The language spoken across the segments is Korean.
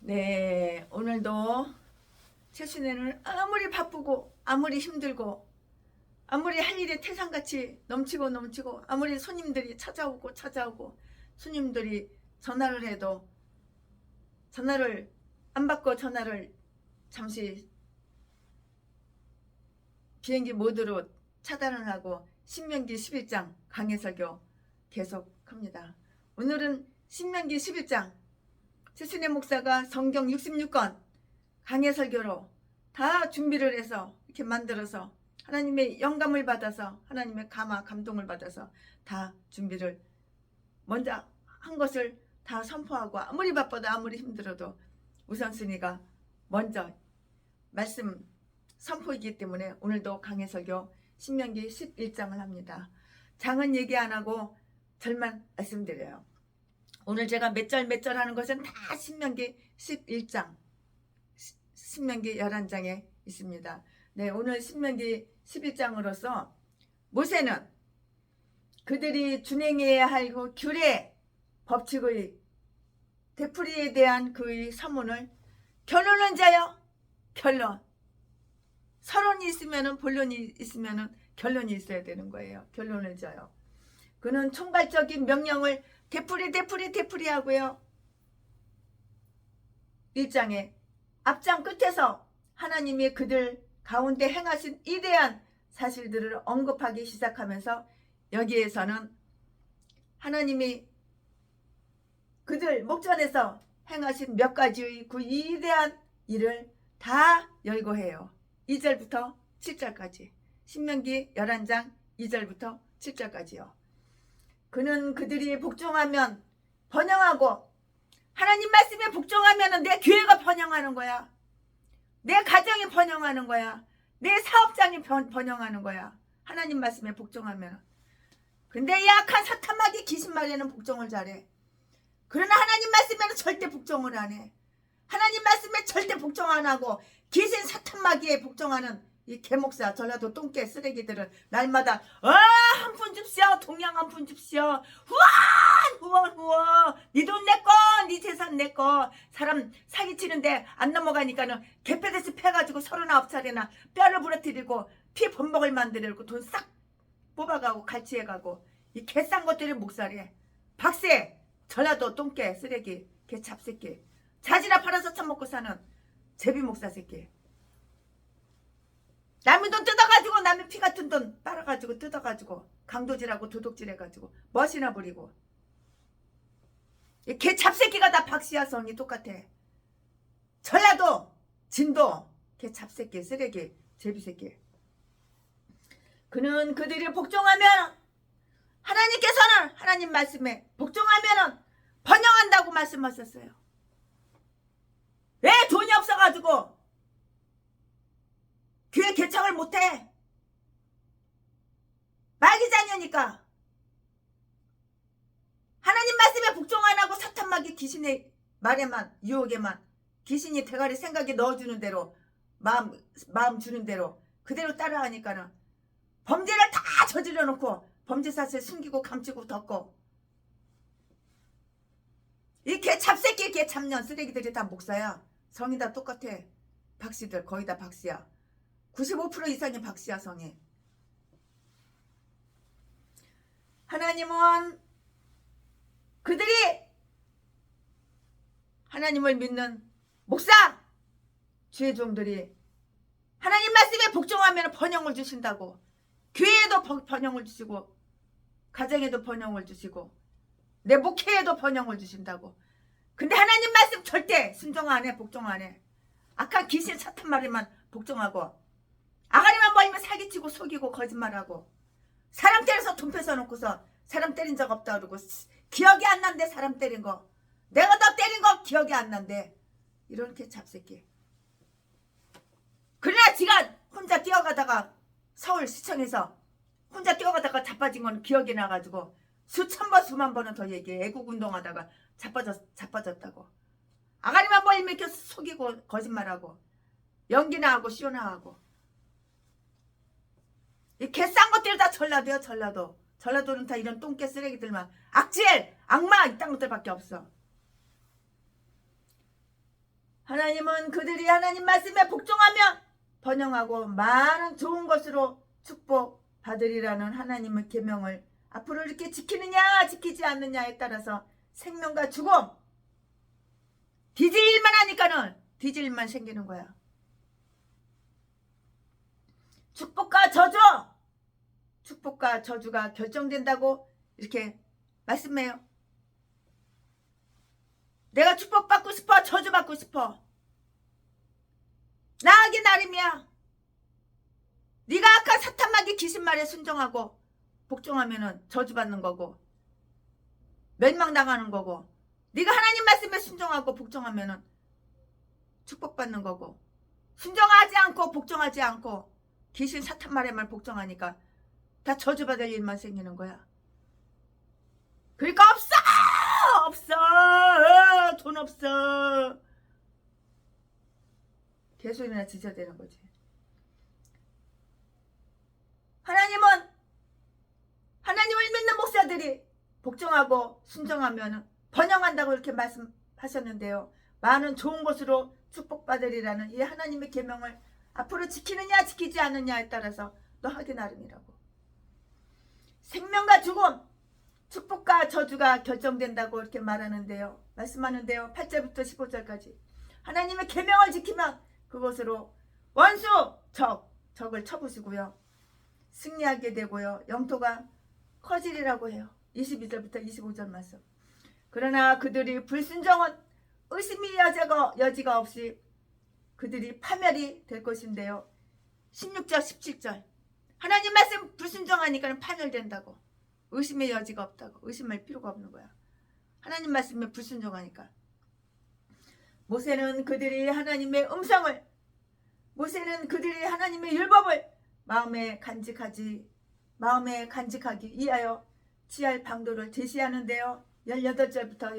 네, 오늘도 최순애는 아무리 바쁘고 아무리 힘들고 아무리 할 일이 태산같이 넘치고 아무리 손님들이 찾아오고 손님들이 전화를 해도 전화를 안 받고 전화를 잠시 비행기 모드로 차단을 하고 신명기 11장 강해설교 계속합니다. 오늘은 신명기 11장 최순애 목사가 성경 66권 강해설교로 다 준비를 해서 이렇게 만들어서 하나님의 영감을 받아서 하나님의 감동을 받아서 다 준비를 먼저 한 것을 다 선포하고 아무리 바빠도 아무리 힘들어도 우선순위가 먼저 말씀 선포이기 때문에 오늘도 강해설교 신명기 11장을 합니다. 장은 얘기 안 하고 절만 말씀드려요. 오늘 제가 몇 절 하는 것은 다 신명기 11장 신명기 11장에 있습니다. 네, 오늘 신명기 11장으로서 모세는 그들이 준행해야 할 그 규례 법칙의 되풀이에 대한 그의 서문을 결론은 자요. 결론. 서론이 있으면은 본론이 있으면은 결론이 있어야 되는 거예요. 결론을 져요. 그는 총괄적인 명령을 되풀이 하고요. 1장에 앞장 끝에서 하나님이 그들 가운데 행하신 위대한 사실들을 언급하기 시작하면서 여기에서는 하나님이 그들 목전에서 행하신 몇 가지의 그 위대한 일을 다 열거해요. 2절부터 7절까지 신명기 11장 2절부터 7절까지요. 그는 그들이 복종하면 번영하고 하나님 말씀에 복종하면 내 교회가 번영하는 거야. 내 가정이 번영하는 거야. 내 사업장이 번영하는 거야. 하나님 말씀에 복종하면. 근데 약한 사탄마귀 귀신마귀는 복종을 잘해. 그러나 하나님 말씀에는 절대 복종을 안 해. 하나님 말씀에 절대 복종 안 하고 귀신 사탄마귀에 복종하는 이 개목사 전라도 똥개 쓰레기들은 날마다 한 푼 줍시오. 동양 한 푼 줍시오. 후원 네 돈 내꺼 네 재산 내꺼. 사람 사기치는데 안 넘어가니까는 개패듯이 패가지고 39살이나 뼈를 부러뜨리고 피 범벅을 만들고 돈 싹 뽑아가고 갈취해가고 이 개싼 것들이 목살이에 박세 전라도 똥개 쓰레기 개 잡새끼 자지나 팔아서 처먹고 사는 제비목사 새끼. 남의 돈 뜯어가지고 남의 피 같은 돈 빨아가지고 뜯어가지고 강도질하고 도둑질해가지고 멋이나 부리고 개 잡새끼가 다 박씨야. 성이 똑같아. 전라도 진도 개 잡새끼 쓰레기 제비새끼. 그는 그들이 복종하면 하나님께서는 하나님 말씀에 복종하면 번영한다고 말씀하셨어요. 왜 돈이 없어가지고 교회 개척을 못해? 마귀자녀니까. 하나님 말씀에 복종 안 하고 사탄마귀 귀신의 말에만 유혹에만 귀신이 대가리 생각에 넣어주는 대로 마음 주는 대로 그대로 따라하니까는 범죄를 다 저질러 놓고 범죄 사실 숨기고 감추고 덮고 이 개 잡새끼 개 잡년 쓰레기들이 다 목사야. 성이 다 똑같아. 박씨들 거의 다 박씨야. 95% 이상이 박씨야. 성이. 하나님은 그들이 하나님을 믿는 목사 주의 종들이 하나님 말씀에 복종하면 번영을 주신다고. 교회에도 번영을 주시고 가정에도 번영을 주시고 내 목회에도 번영을 주신다고. 근데 하나님 말씀 절대 순종 안 해. 복종 안 해. 악한 귀신 사탄 말에만 복종하고 아가리만 보이면 사기치고 속이고 거짓말하고 사람 때려서 돈 뺏어놓고서 사람 때린 적 없다 그러고 기억이 안 난대. 사람 때린 거 내가 너 때린 거 기억이 안 난대. 이렇게 잡새끼. 그러나 지가 혼자 뛰어가다가 서울시청에서 혼자 뛰어가다가 자빠진 건 기억이 나가지고 수천 번 수만 번은 더 얘기해. 애국운동하다가 자빠졌다고. 아가리만 보이면 이렇게 속이고 거짓말하고 연기나 하고 쇼나 하고. 이 개싼 것들 다 전라도야. 전라도는 다 이런 똥개 쓰레기들만 악질 악마 이딴 것들밖에 없어. 하나님은 그들이 하나님 말씀에 복종하면 번영하고 많은 좋은 것으로 축복받으리라는 하나님의 계명을 앞으로 이렇게 지키느냐 지키지 않느냐에 따라서 생명과 죽음, 뒤질 일만 하니까는 뒤질 일만 생기는 거야. 축복과 저주, 축복과 저주가 결정된다고 이렇게 말씀해요. 내가 축복받고 싶어, 저주받고 싶어. 나에게 나름이야. 네가 악한 사탄마귀 귀신 말에 순종하고 복종하면은 저주받는 거고 멸망당하는 거고, 네가 하나님 말씀에 순종하고 복종하면은 축복받는 거고, 순종하지 않고 복종하지 않고 귀신 사탄 말에만 복종하니까 다 저주받을 일만 생기는 거야. 그러니까 없어 돈 없어 개소리나 지저대는 거지. 하나님을 믿는 목사들이 복종하고 순종하면 번영한다고 이렇게 말씀하셨는데요. 많은 좋은 것으로 축복받으리라는 이 하나님의 계명을 앞으로 지키느냐 지키지 않느냐에 따라서 너 하기 나름이라고. 생명과 죽음, 축복과 저주가 결정된다고 이렇게 말하는데요. 말씀하는데요. 8절부터 15절까지 하나님의 계명을 지키면 그것으로 원수 적을 쳐부수고요, 승리하게 되고요, 영토가 커지리라고 해요. 22절부터 25절 말씀. 그러나 그들이 불순종은 의심이 여지가 없이 그들이 파멸이 될 것인데요. 16절 17절 하나님 말씀 불순종하니까 파멸된다고. 의심의 여지가 없다고. 의심할 필요가 없는 거야. 하나님 말씀에 불순종하니까. 모세는 그들이 하나님의 음성을, 모세는 그들이 하나님의 율법을 마음에 간직하기 위하여 취할 방도를 제시하는데요. 18절부터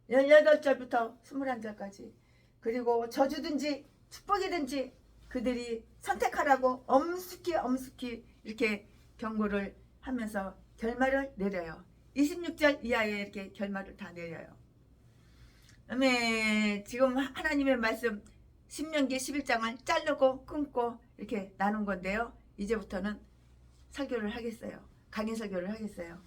18절부터 21절까지. 그리고 저주든지 축복이든지 그들이 선택하라고 엄숙히 이렇게 경고를 하면서 결말을 내려요. 26절 이하에 이렇게 결말을 다 내려요. 그다음에 지금 하나님의 말씀 신명기 11장을 자르고 끊고 이렇게 나눈 건데요. 이제부터는 설교를 하겠어요. 강의 설교를 하겠어요.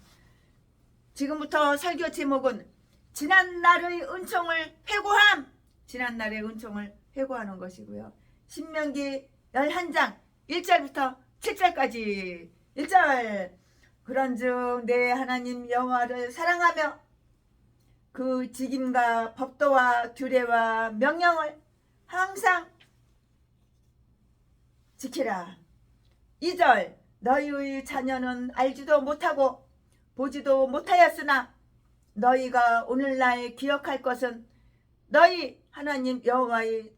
지금부터 설교 제목은 지난날의 은총을 회고함, 지난날의 은총을 회고하는 것이고요. 신명기 11장 1절부터 7절까지. 1절 그런즉 내 하나님 여호와를 사랑하며 그 직임과 법도와 규례와 명령을 항상 지키라. 2절 너희의 자녀는 알지도 못하고 보지도 못하였으나 너희가 오늘날 기억할 것은 너희 하나님 여호와의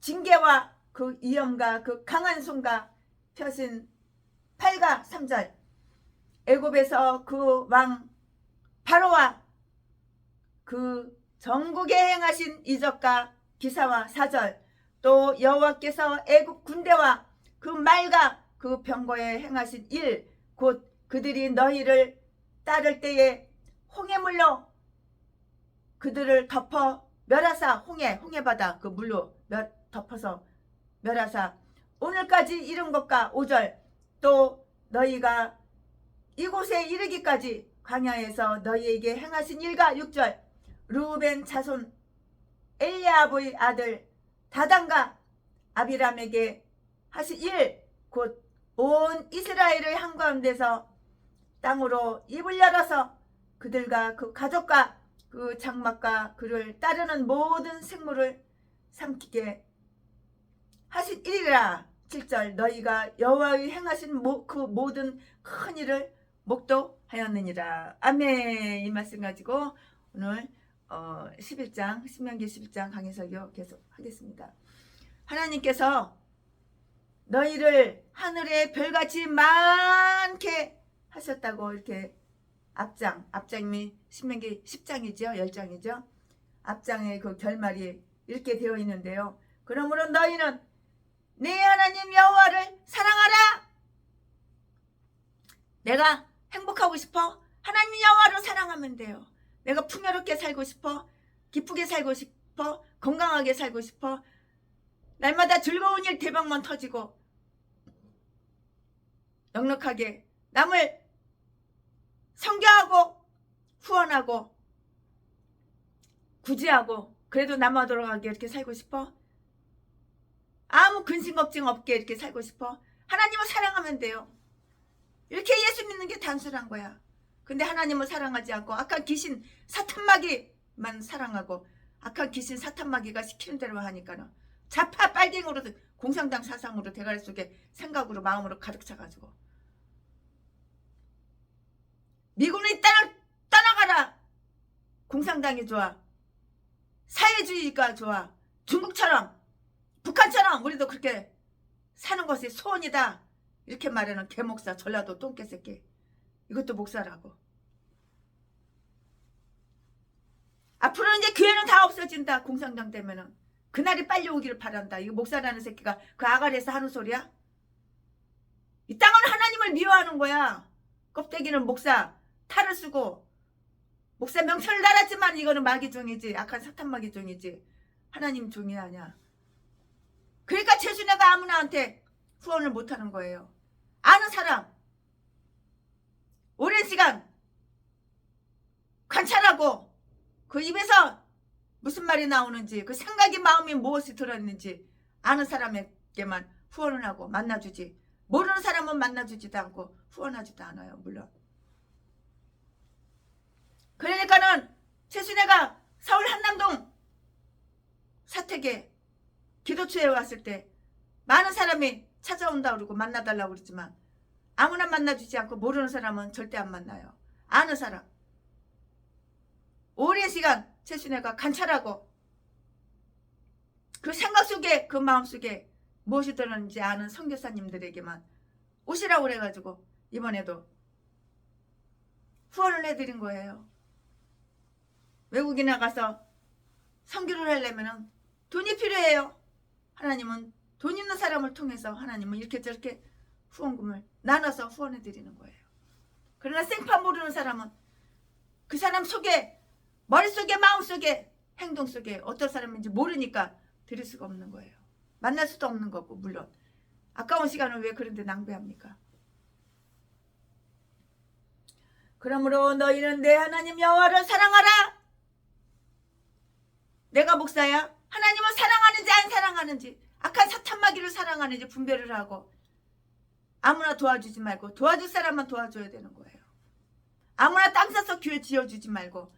징계와 그 위엄과 그 강한 손과 펴신 팔과. 3절 애굽에서 그 왕 바로와 그 전국에 행하신 이적과 기사와. 4절 또 여호와께서 애굽 군대와 그 말과 그 병거에 행하신 일, 곧 그들이 너희를 따를 때에 홍해물로 그들을 덮어 멸하사, 홍해바다 그 물로 덮어서 멸하사 오늘까지 이른 것과. 5절 또 너희가 이곳에 이르기까지 광야에서 너희에게 행하신 일과. 6절 르우벤 자손 엘리압의 아들 다단과 아비람에게 하신 일, 곧 온 이스라엘의 한가운데서 땅으로 입을 열어서 그들과 그 가족과 그 장막과 그를 따르는 모든 생물을 삼키게 하신 일이라. 7절 너희가 여호와의 행하신 그 모든 큰 일을 목도하였느니라. 아멘. 이 말씀 가지고 오늘 11장 신명기 11장 강의 설교 계속 하겠습니다. 하나님께서 너희를 하늘의 별같이 많게 하셨다고 이렇게 앞장이 신명기 10장이죠. 10장이죠. 앞장의 그 결말이 이렇게 되어 있는데요. 그러므로 너희는 네 하나님 여호와를 사랑하라. 내가 행복하고 싶어? 하나님 여호와를 사랑하면 돼요. 내가 풍요롭게 살고 싶어? 기쁘게 살고 싶어? 건강하게 살고 싶어? 날마다 즐거운 일 대박만 터지고 넉넉하게 남을 성교하고 후원하고 구제하고 그래도 남아 돌아가게 이렇게 살고 싶어? 아무 근심 걱정 없게 이렇게 살고 싶어? 하나님을 사랑하면 돼요. 이렇게 예수 믿는 게 단순한 거야. 근데 하나님을 사랑하지 않고 악한 귀신 사탄마귀만 사랑하고 악한 귀신 사탄마귀가 시키는 대로 하니까는 좌파 빨갱으로 공산당 사상으로 대가리 속에 생각으로 마음으로 가득 차가지고 미국은 이 땅을 떠나가라. 공산당이 좋아. 사회주의가 좋아. 중국처럼 북한처럼 우리도 그렇게 사는 것이 소원이다. 이렇게 말하는 개목사 전라도 똥개새끼. 이것도 목사라고. 앞으로 이제 교회는 다 없어진다. 공산당 되면은. 그날이 빨리 오기를 바란다. 이거 목사라는 새끼가 그 아가리에서 하는 소리야? 이 땅은 하나님을 미워하는 거야. 껍데기는 목사 탈을 쓰고 목사 명철을 달았지만 이거는 마귀종이지. 악한 사탄 마귀종이지. 하나님 종이 아니야. 그러니까 최순애가 아무나한테 후원을 못하는 거예요. 아는 사람 오랜 시간 관찰하고 그 입에서 무슨 말이 나오는지 그 생각이 마음이 무엇이 들어있는지 아는 사람에게만 후원을 하고 만나주지 모르는 사람은 만나주지도 않고 후원하지도 않아요. 물론 그러니까는 최순애가 서울 한남동 사택에 기도처에 왔을 때 많은 사람이 찾아온다 그러고 만나달라고 그러지만 아무나 만나주지 않고 모르는 사람은 절대 안 만나요. 아는 사람 오랜 시간 최순애가 관찰하고 그 생각 속에 그 마음 속에 무엇이 들었는지 아는 선교사님들에게만 오시라고 그래가지고 이번에도 후원을 해드린 거예요. 외국에 나가서 선교를 하려면 돈이 필요해요. 하나님은 돈 있는 사람을 통해서 하나님은 이렇게 저렇게 후원금을 나눠서 후원해 드리는 거예요. 그러나 생판 모르는 사람은 그 사람 속에 머릿속에 마음속에 행동 속에 어떤 사람인지 모르니까 드릴 수가 없는 거예요. 만날 수도 없는 거고 물론 아까운 시간을 왜 그런 데 낭비합니까? 그러므로 너희는 내 하나님 여호와를 사랑하라. 내가 목사야. 하나님을 사랑하는지 안 사랑하는지 악한 사탄마귀를 사랑하는지 분별을 하고 아무나 도와주지 말고 도와줄 사람만 도와줘야 되는 거예요. 아무나 땅 사서 교회 지어주지 말고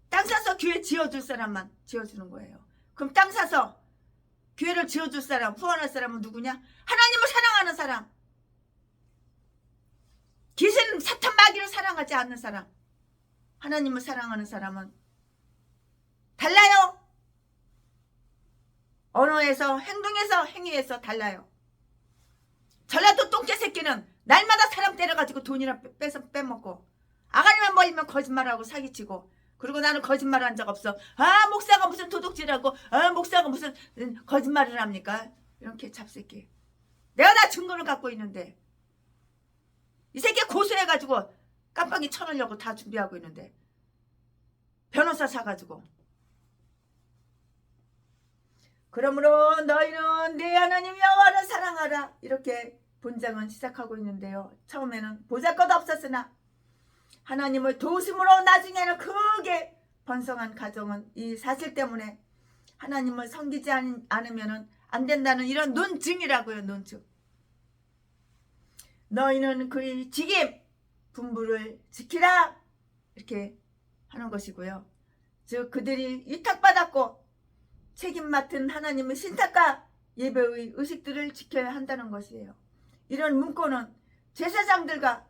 땅 사서 교회 지어줄 사람만 지어주는 거예요. 그럼 땅 사서 교회를 지어줄 사람 후원할 사람은 누구냐? 하나님을 사랑하는 사람. 귀신 사탄마귀를 사랑하지 않는 사람. 하나님을 사랑하는 사람은 달라요. 언어에서 행동에서 행위에서 달라요. 전라도 똥개 새끼는 날마다 사람 때려가지고 돈이나 빼먹고 아가리만 벌리면 거짓말하고 사기치고 그리고 나는 거짓말을 한 적 없어. 아 목사가 무슨 도둑질하고 아 목사가 무슨 거짓말을 합니까? 이렇게 잡새끼. 내가 다 증거를 갖고 있는데 이 새끼 고소해가지고 깜빡이 쳐놓으려고 다 준비하고 있는데 변호사 사가지고 그러므로 너희는 네 하나님 여호와를 사랑하라. 이렇게 본장은 시작하고 있는데요. 처음에는 보잘것 없었으나 하나님을 도우심으로 나중에는 크게 번성한 가정은 이 사실 때문에 하나님을 섬기지 않으면 안 된다는 이런 논증이라고요. 논증. 너희는 그의 직임 분부를 지키라. 이렇게 하는 것이고요. 즉 그들이 위탁받았고 책임 맡은 하나님의 신탁과 예배의 의식들을 지켜야 한다는 것이에요. 이런 문구는 제사장들과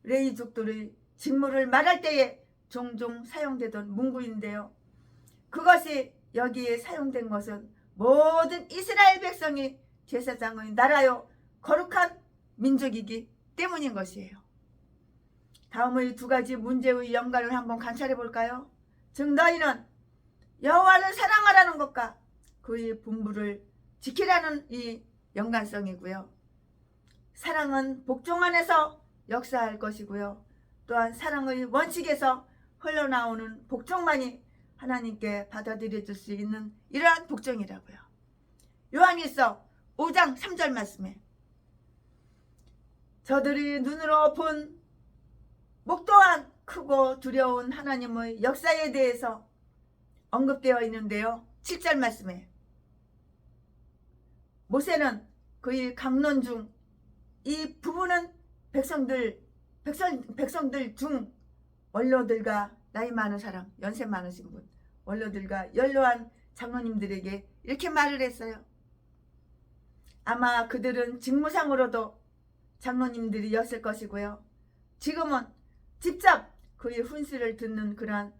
레위족들의 직무를 말할 때에 종종 사용되던 문구인데요. 그것이 여기에 사용된 것은 모든 이스라엘 백성이 제사장의 나라요 거룩한 민족이기 때문인 것이에요. 다음의 두 가지 문제의 연관을 한번 관찰해 볼까요? 즉 너희는 여호와를 사랑하라는 것과 그의 분부를 지키라는 이 연관성이고요. 사랑은 복종 안에서 역사할 것이고요. 또한 사랑의 원칙에서 흘러나오는 복종만이 하나님께 받아들여 줄 수 있는 이러한 복종이라고요. 요한일서 5장 3절 말씀에 저들이 눈으로 본 목도한 크고 두려운 하나님의 역사에 대해서 언급되어 있는데요. 7절 말씀에 모세는 그의 강론 중 이 부분은 백성들 중 원로들과 나이 많은 사람, 연세 많으신 분, 원로들과 연로한 장로님들에게 이렇게 말을 했어요. 아마 그들은 직무상으로도 장로님들이었을 것이고요. 지금은 직접 그의 훈수를 듣는 그러한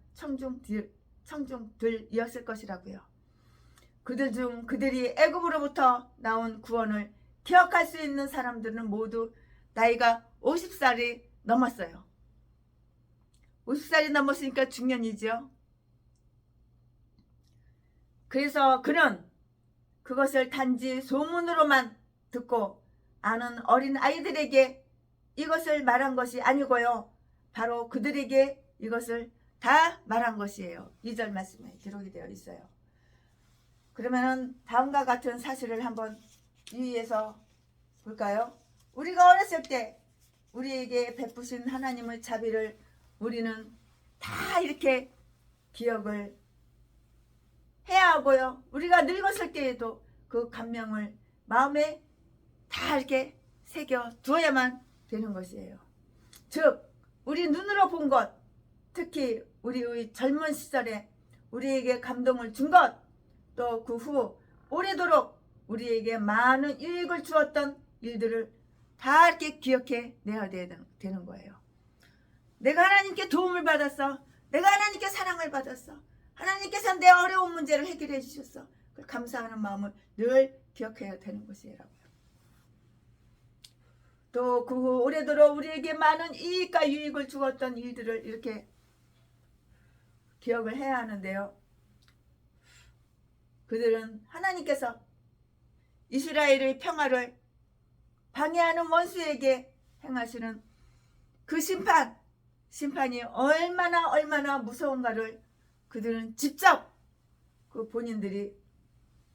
청중들이었을 것이라고요. 그들 중 그들이 애굽으로부터 나온 구원을 기억할 수 있는 사람들은 모두 나이가 50살이 넘었어요. 50살이 넘었으니까 중년이죠. 그래서 그는 그것을 단지 소문으로만 듣고 아는 어린 아이들에게 이것을 말한 것이 아니고요. 바로 그들에게 이것을 다 말한 것이에요. 2절 말씀에 기록이 되어 있어요. 그러면 다음과 같은 사실을 한번 유의해서 볼까요? 우리가 어렸을 때 우리에게 베푸신 하나님의 자비를 우리는 다 이렇게 기억을 해야 하고요. 우리가 늙었을 때에도 그 감명을 마음에 다 이렇게 새겨 두어야만 되는 것이에요. 즉 우리 눈으로 본 것, 특히 우리의 젊은 시절에 우리에게 감동을 준 것, 또 그 후 오래도록 우리에게 많은 유익을 주었던 일들을 다 이렇게 기억해 내야 되는 거예요. 내가 하나님께 도움을 받았어. 내가 하나님께 사랑을 받았어. 하나님께서 내 어려운 문제를 해결해 주셨어. 그 감사하는 마음을 늘 기억해야 되는 것이라고요. 또 그 후 오래도록 우리에게 많은 이익과 유익을 주었던 일들을 이렇게 기억을 해야 하는데요. 그들은 하나님께서 이스라엘의 평화를 방해하는 원수에게 행하시는 그 심판이 얼마나 무서운가를 그들은 직접 그 본인들이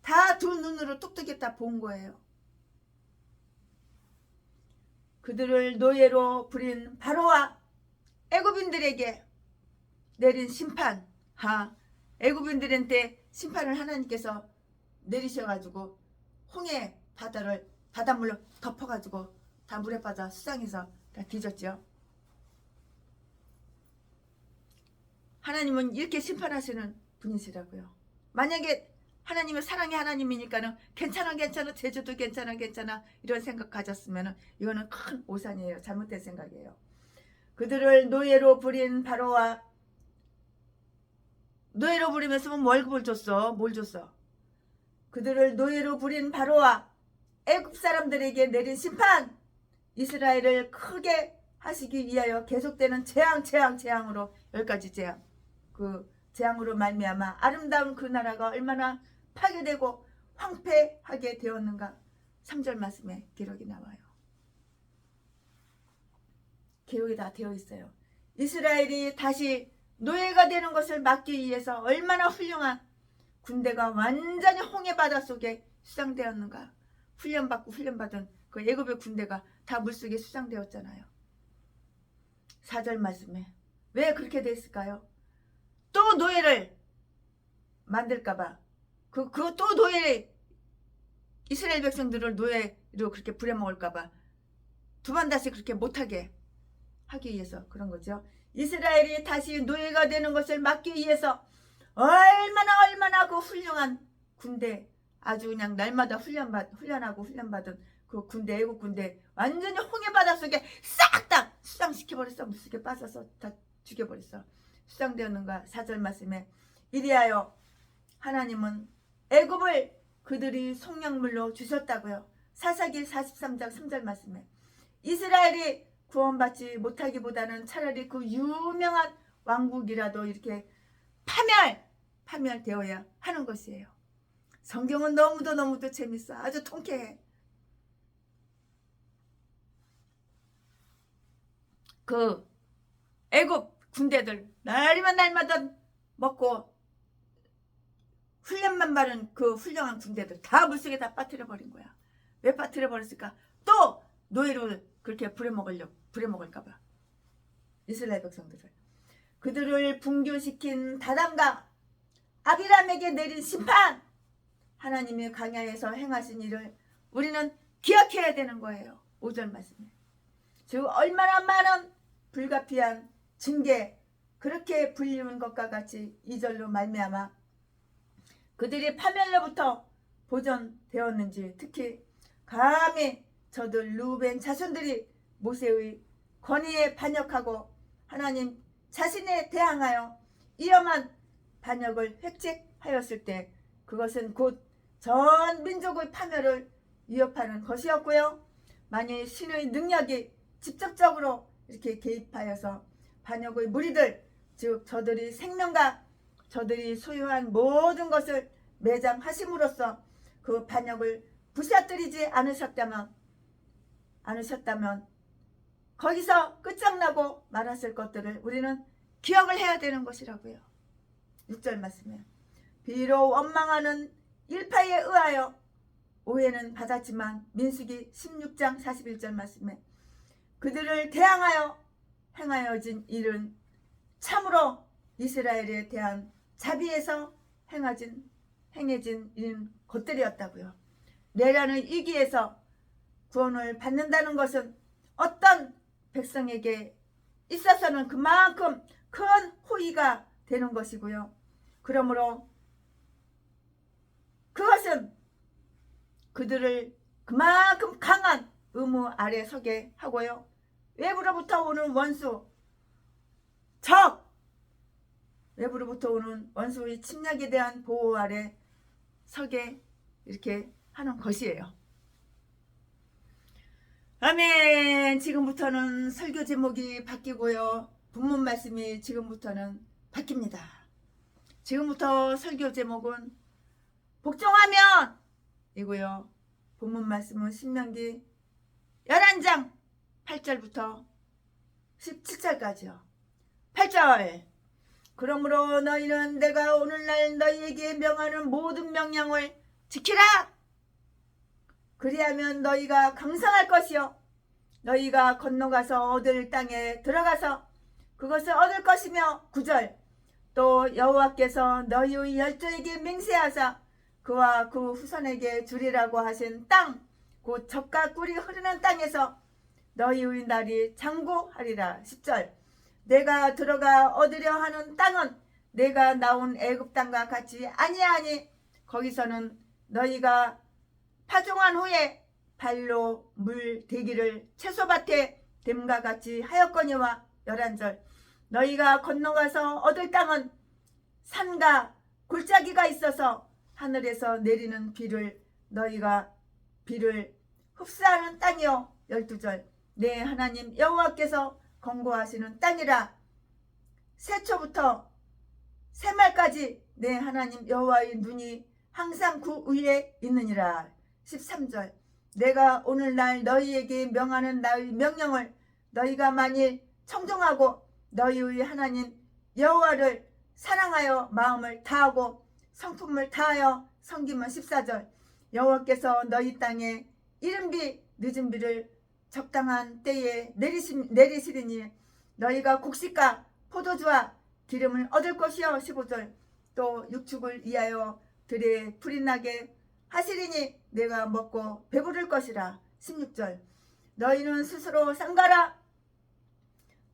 다 두 눈으로 똑똑히 다 본 거예요. 그들을 노예로 부린 바로와 애굽인들에게 내린 심판, 애굽인들한테 심판을 하나님께서 내리셔가지고 홍해 바닷물로 덮어가지고 다 물에 빠져 수상해서 다 뒤졌죠. 하나님은 이렇게 심판하시는 분이시라고요. 만약에 하나님은 사랑의 하나님이니까는 괜찮아 제주도 괜찮아 이런 생각 가졌으면 이거는 큰 오산이에요. 잘못된 생각이에요. 그들을 노예로 부린 바로와 노예로 부리면서 월급을 줬어. 뭘 줬어? 그들을 노예로 부린 바로와 애굽 사람들에게 내린 심판, 이스라엘을 크게 하시기 위하여 계속되는 재앙으로 10가지 재앙, 그 재앙으로 말미암아 아름다운 그 나라가 얼마나 파괴되고 황폐하게 되었는가 3절 말씀에 기록이 나와요. 기록이 다 되어 있어요. 이스라엘이 다시 노예가 되는 것을 막기 위해서 얼마나 훌륭한 군대가 완전히 홍해 바다 속에 수상되었는가. 훈련받은 그 애굽의 군대가 다 물속에 수상되었잖아요. 4절 말씀에 왜 그렇게 됐을까요? 또 노예를 만들까봐 또 노예 이스라엘 백성들을 노예로 그렇게 부려먹을까봐 두 번 다시 그렇게 못하게 하기 위해서 그런 거죠. 이스라엘이 다시 노예가 되는 것을 막기 위해서 얼마나 그 훌륭한 군대, 아주 그냥 날마다 훈련받은 그 군대, 애국 군대 완전히 홍해 바다 속에 싹 다 수상시켜버렸어. 물속에 빠져서 다 죽여버렸어. 수상되었는가. 4절 말씀에 이리하여 하나님은 애굽을 그들이 속량물로 주셨다고요. 사사기 43장 3절 말씀에 이스라엘이 구원받지 못하기보다는 차라리 그 유명한 왕국이라도 이렇게 파멸되어야 하는 것이에요. 성경은 너무도 재밌어. 아주 통쾌해. 그 애굽 군대들 날마다 먹고 훈련만 받은 그 훌륭한 군대들 다 물속에 다 빠뜨려 버린 거야. 왜 빠뜨려 버렸을까? 또 노예를 그렇게 부려먹을까 봐. 이스라엘 백성들을. 그들을 분교시킨 다단과 아비람에게 내린 심판, 하나님이 광야에서 행하신 일을 우리는 기억해야 되는 거예요. 5절 말씀에. 즉 얼마나 많은 불가피한 징계, 그렇게 불리는 것과 같이 2절로 말미암아 그들이 파멸로부터 보존되었는지, 특히 감히 저들 루벤 자손들이 모세의 권위에 반역하고 하나님 자신에 대항하여 위험한 반역을 획책하였을 때 그것은 곧 전 민족의 파멸을 위협하는 것이었고요. 만일 신의 능력이 직접적으로 이렇게 개입하여서 반역의 무리들, 즉 저들이 생명과 저들이 소유한 모든 것을 매장하심으로써 그 반역을 부셔뜨리지 않으셨다면 거기서 끝장나고 말았을 것들을 우리는 기억을 해야 되는 것이라고요. 6절 말씀에 비록 원망하는 일파에 의하여 오해는 받았지만, 민수기 16장 41절 말씀에 그들을 대항하여 행하여진 일은 참으로 이스라엘에 대한 자비에서 행해진 일인 것들이었다고요. 내란의 위기에서 구원을 받는다는 것은 어떤 백성에게 있어서는 그만큼 큰 호의가 되는 것이고요. 그러므로 그것은 그들을 그만큼 강한 의무 아래 서게 하고요. 외부로부터 오는 원수, 외부로부터 오는 원수의 침략에 대한 보호 아래 서게 이렇게 하는 것이에요. 아멘. 지금부터는 설교 제목이 바뀌고요. 본문 말씀이 지금부터는 바뀝니다. 지금부터 설교 제목은 복종하면 이고요. 본문 말씀은 신명기 11장 8절부터 17절까지요. 8절. 그러므로 너희는 내가 오늘날 너희에게 명하는 모든 명령을 지키라. 그리하면 너희가 강성할 것이요 너희가 건너가서 얻을 땅에 들어가서 그것을 얻을 것이며. 9절. 또 여호와께서 너희의 열조에게 맹세하사 그와 그 후손에게 주리라고 하신 땅, 곧 젖과 꿀이 흐르는 땅에서 너희의 날이 장구하리라. 10절. 내가 들어가 얻으려 하는 땅은 내가 나온 애굽 땅과 같이 아니하니 거기서는 너희가 파종한 후에 발로 물 대기를 채소밭에 댐과 같이 하였거니와. 11절. 너희가 건너가서 얻을 땅은 산과 골짜기가 있어서 하늘에서 내리는 비를 너희가 비를 흡수하는 땅이요. 12절. 내 하나님 여호와께서 권고하시는 땅이라. 새초부터 새말까지 내 하나님 여호와의 눈이 항상 그 위에 있느니라. 13절. 내가 오늘날 너희에게 명하는 나의 명령을 너희가 만일 청종하고 너희의 하나님 여호와를 사랑하여 마음을 다하고 성품을 다하여 섬기면. 14절. 여호와께서 너희 땅에 이른 비 늦은 비를 적당한 때에 내리시리니 너희가 곡식과 포도주와 기름을 얻을 것이요. 15절. 또 육축을 위하여 들에 불이 나게 하시리니 내가 먹고 배부를 것이라. 16절. 너희는 스스로 삼가라.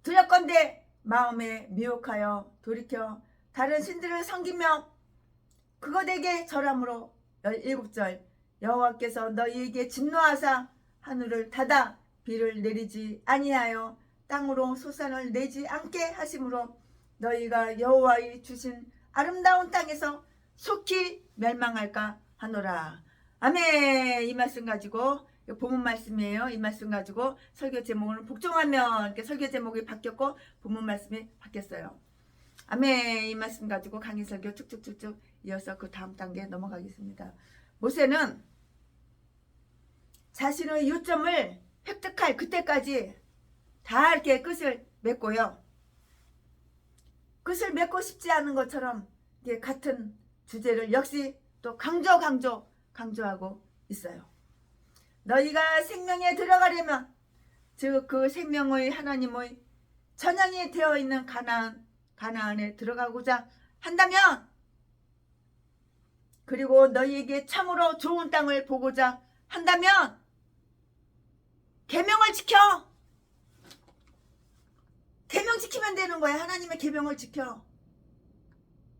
두렵건대 마음에 미혹하여 돌이켜 다른 신들을 섬기며 그것에게 절함으로. 17절. 여호와께서 너희에게 진노하사 하늘을 닫아 비를 내리지 아니하여 땅으로 소산을 내지 않게 하심으로 너희가 여호와의 주신 아름다운 땅에서 속히 멸망할까 하노라. 아멘. 이 말씀 가지고, 본문 말씀이에요. 이 말씀 가지고 설교 제목은 복종하면, 이렇게 설교 제목이 바뀌었고 본문 말씀이 바뀌었어요. 아멘. 이 말씀 가지고 강의 설교 쭉쭉쭉쭉 이어서 그 다음 단계에 넘어가겠습니다. 모세는 자신의 요점을 획득할 그때까지 다 이렇게 끝을 맺고요. 끝을 맺고 싶지 않은 것처럼 같은 주제를 역시 또 강조하고 있어요. 너희가 생명에 들어가려면 즉 그 생명의 하나님의 전향이 되어 있는 가나안에 들어가고자 한다면, 그리고 너희에게 참으로 좋은 땅을 보고자 한다면 계명을 지켜. 계명 지키면 되는 거야. 하나님의 계명을 지켜.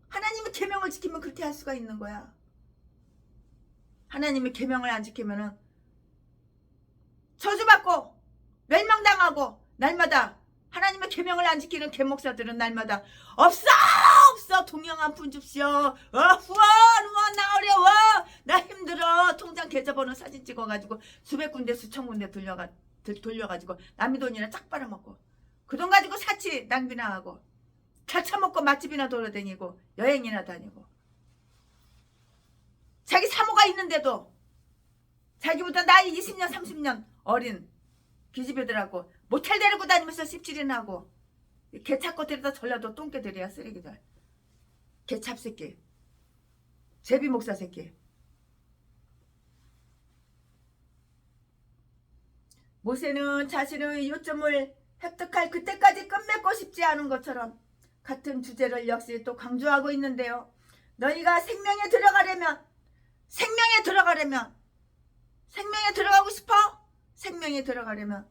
하나님의 계명을 지키면 그렇게 할 수가 있는 거야. 하나님의 계명을 안 지키면은 저주받고 멸망당하고, 날마다 하나님의 계명을 안 지키는 개목사들은 날마다 없어 동양 한 푼 줍시오. 후원 나 어려워, 나 힘들어. 통장 계좌번호 사진 찍어가지고 수백 군데 수천 군데 돌려가지고 남의 돈이나 쫙 빨아먹고, 그 돈 가지고 사치 낭비나 하고, 잘 처먹고 맛집이나 돌아다니고 여행이나 다니고, 자기 사모가 있는데도 자기보다 나이 20년 30년 어린 기집애들하고 모텔 데리고 다니면서 씹질이나 하고, 개 찾고 데려다 전라도 똥개들이야. 쓰레기들, 개찹 새끼, 제비 목사 새끼. 모세는 자신의 요점을 획득할 그때까지 끝맺고 싶지 않은 것처럼 같은 주제를 역시 또 강조하고 있는데요. 너희가 생명에 들어가고 싶어? 생명에 들어가려면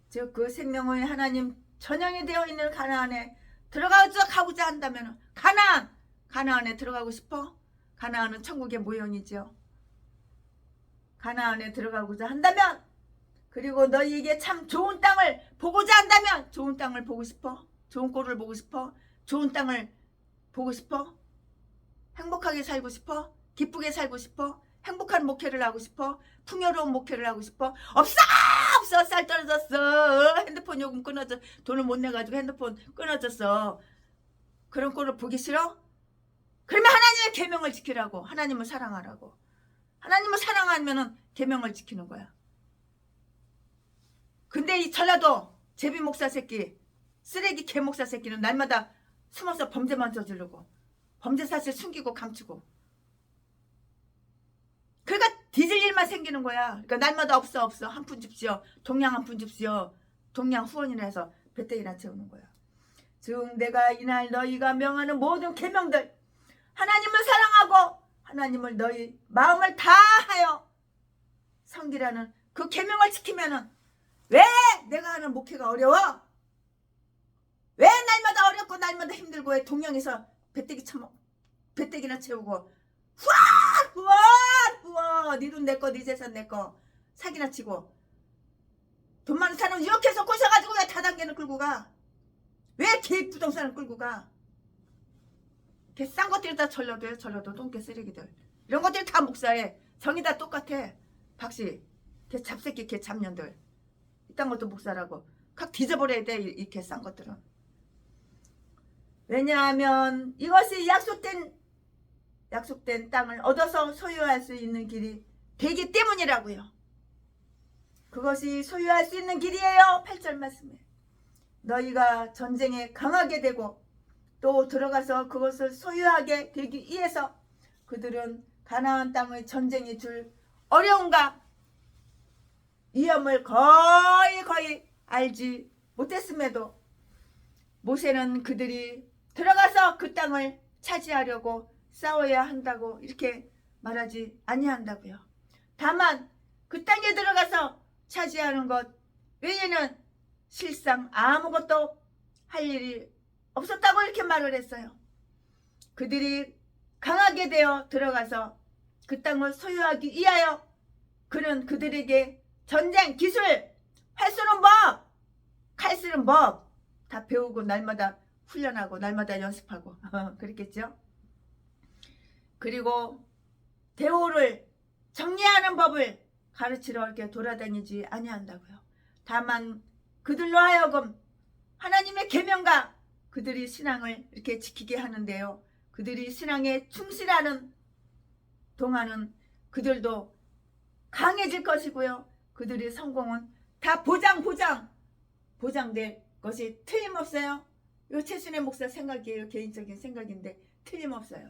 즉 그 생명의 하나님 전향이 되어 있는 가나안에 들어가고자 한다면, 가나안에 들어가고 싶어? 가나안은 천국의 모형이죠. 가나안에 들어가고자 한다면, 그리고 너희에게 참 좋은 땅을 보고자 한다면, 좋은 땅을 보고 싶어? 좋은 꼴을 보고 싶어? 좋은 땅을 보고 싶어? 행복하게 살고 싶어? 기쁘게 살고 싶어? 행복한 목회를 하고 싶어? 풍요로운 목회를 하고 싶어? 없어! 쌀 떨어졌어. 핸드폰 요금 끊어져, 돈을 못 내가지고 핸드폰 끊어졌어. 그런 꼴을 보기 싫어? 그러면 하나님의 계명을 지키라고. 하나님을 사랑하라고. 하나님을 사랑하면은 계명을 지키는 거야. 근데 이 전라도 제비 목사 새끼, 쓰레기 개 목사 새끼는 날마다 숨어서 범죄만 저지르고, 범죄 사실 숨기고 감추고, 그러니까 뒤질 일만 생기는 거야. 그러니까 날마다 없어 한 푼 줍시오, 동양 한 푼 줍시오, 동양 후원이나 해서 배때기나 채우는 거야. 즉 내가 이날 너희가 명하는 모든 계명들, 하나님을 사랑하고 하나님을 너희 마음을 다하여 섬기라는 그 계명을 지키면은, 왜 내가 하는 목회가 어려워? 왜 날마다 어렵고 날마다 힘들고, 왜 동양에서 배때기나 채우고 후원 네 돈 내꺼, 네 재산 내꺼 사기나 치고, 돈 많은 사람 유혹해서 꼬셔가지고 왜 다단계는 끌고 가? 왜 계획 부동산을 끌고 가? 걔 싼 것들이 다 전라도 똥개 쓰레기들, 이런 것들이 다 목사해. 정이 다 똑같아. 박씨, 걔 잡새끼, 걔 잡년들, 이딴 것도 목사라고 각 뒤져버려야 돼. 이 개 싼 것들은. 왜냐하면 이것이 약속된 땅을 얻어서 소유할 수 있는 길이 되기 때문이라고요. 그것이 소유할 수 있는 길이에요. 8절 말씀에 너희가 전쟁에 강하게 되고 또 들어가서 그것을 소유하게 되기 위해서 그들은 가나안 땅의 전쟁이 줄 어려움과 위험을 거의 알지 못했음에도 모세는 그들이 들어가서 그 땅을 차지하려고 싸워야 한다고 이렇게 말하지 아니한다고요. 다만 그 땅에 들어가서 차지하는 것 외에는 실상 아무것도 할 일이 없었다고 이렇게 말을 했어요. 그들이 강하게 되어 들어가서 그 땅을 소유하기 위하여 그는 그들에게 전쟁 기술, 활 쏘는 법, 칼 쓰는 법 다 배우고 날마다 훈련하고 날마다 연습하고 그랬겠죠. 그리고 대오를 정리하는 법을 가르치러 이렇게 돌아다니지 아니한다고요. 다만 그들로 하여금 하나님의 계명과 그들이 신앙을 이렇게 지키게 하는데요. 그들이 신앙에 충실하는 동안은 그들도 강해질 것이고요. 그들의 성공은 다 보장될 것이 틀림없어요. 이거 최순의 목사 생각이에요. 개인적인 생각인데 틀림없어요.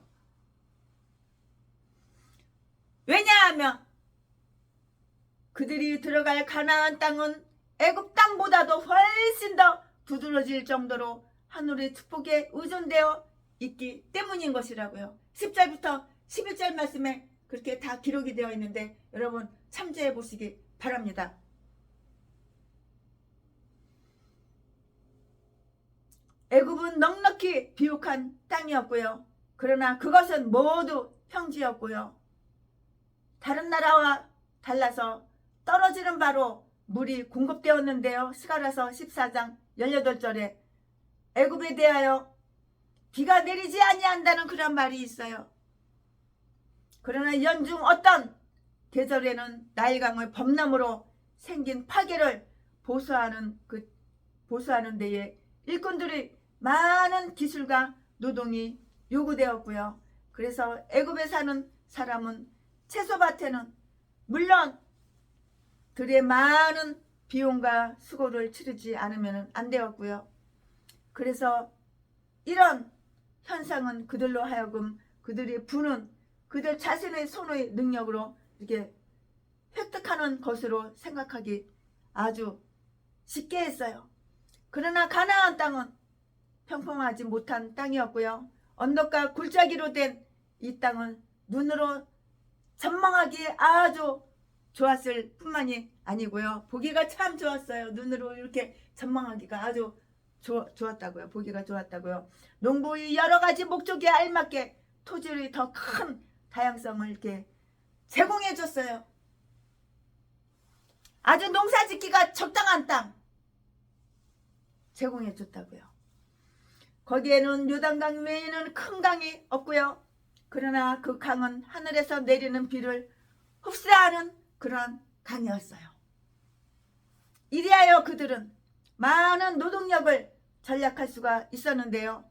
왜냐하면 그들이 들어갈 가나안 땅은 애굽 땅보다도 훨씬 더 두드러질 정도로 하늘의 축복에 의존되어 있기 때문인 것이라고요. 10절부터 11절 말씀에 그렇게 다 기록이 되어 있는데 여러분 참조해 보시기 바랍니다. 애굽은 넉넉히 비옥한 땅이었고요. 그러나 그것은 모두 평지였고요. 다른 나라와 달라서 떨어지는 바로 물이 공급되었는데요. 스가랴서 14장 18절에 애굽에 대하여 비가 내리지 아니한다는 그런 말이 있어요. 그러나 연중 어떤 계절에는 나일강의 범람으로 생긴 파괴를 보수하는 데에 일꾼들의 많은 기술과 노동이 요구되었고요. 그래서 애굽에 사는 사람은 채소밭에는 물론 들의 많은 비용과 수고를 치르지 않으면 안 되었고요. 그래서 이런 현상은 그들로 하여금 그들이 부는 그들 자신의 손의 능력으로 이렇게 획득하는 것으로 생각하기 아주 쉽게 했어요. 그러나 가나안 땅은 평평하지 못한 땅이었고요. 언덕과 골짜기로 된 이 땅은 눈으로 전망하기에 아주 좋았을 뿐만이 아니고요. 보기가 참 좋았어요. 눈으로 이렇게 전망하기가 아주 좋았다고요. 보기가 좋았다고요. 농부의 여러 가지 목적에 알맞게 토지의 더 큰 다양성을 이렇게 제공해 줬어요. 아주 농사 짓기가 적당한 땅 제공해 줬다고요. 거기에는 요단강 외에는 큰 강이 없고요. 그러나 그 강은 하늘에서 내리는 비를 흡수하는 그런 강이었어요. 이리하여 그들은 많은 노동력을 절약할 수가 있었는데요.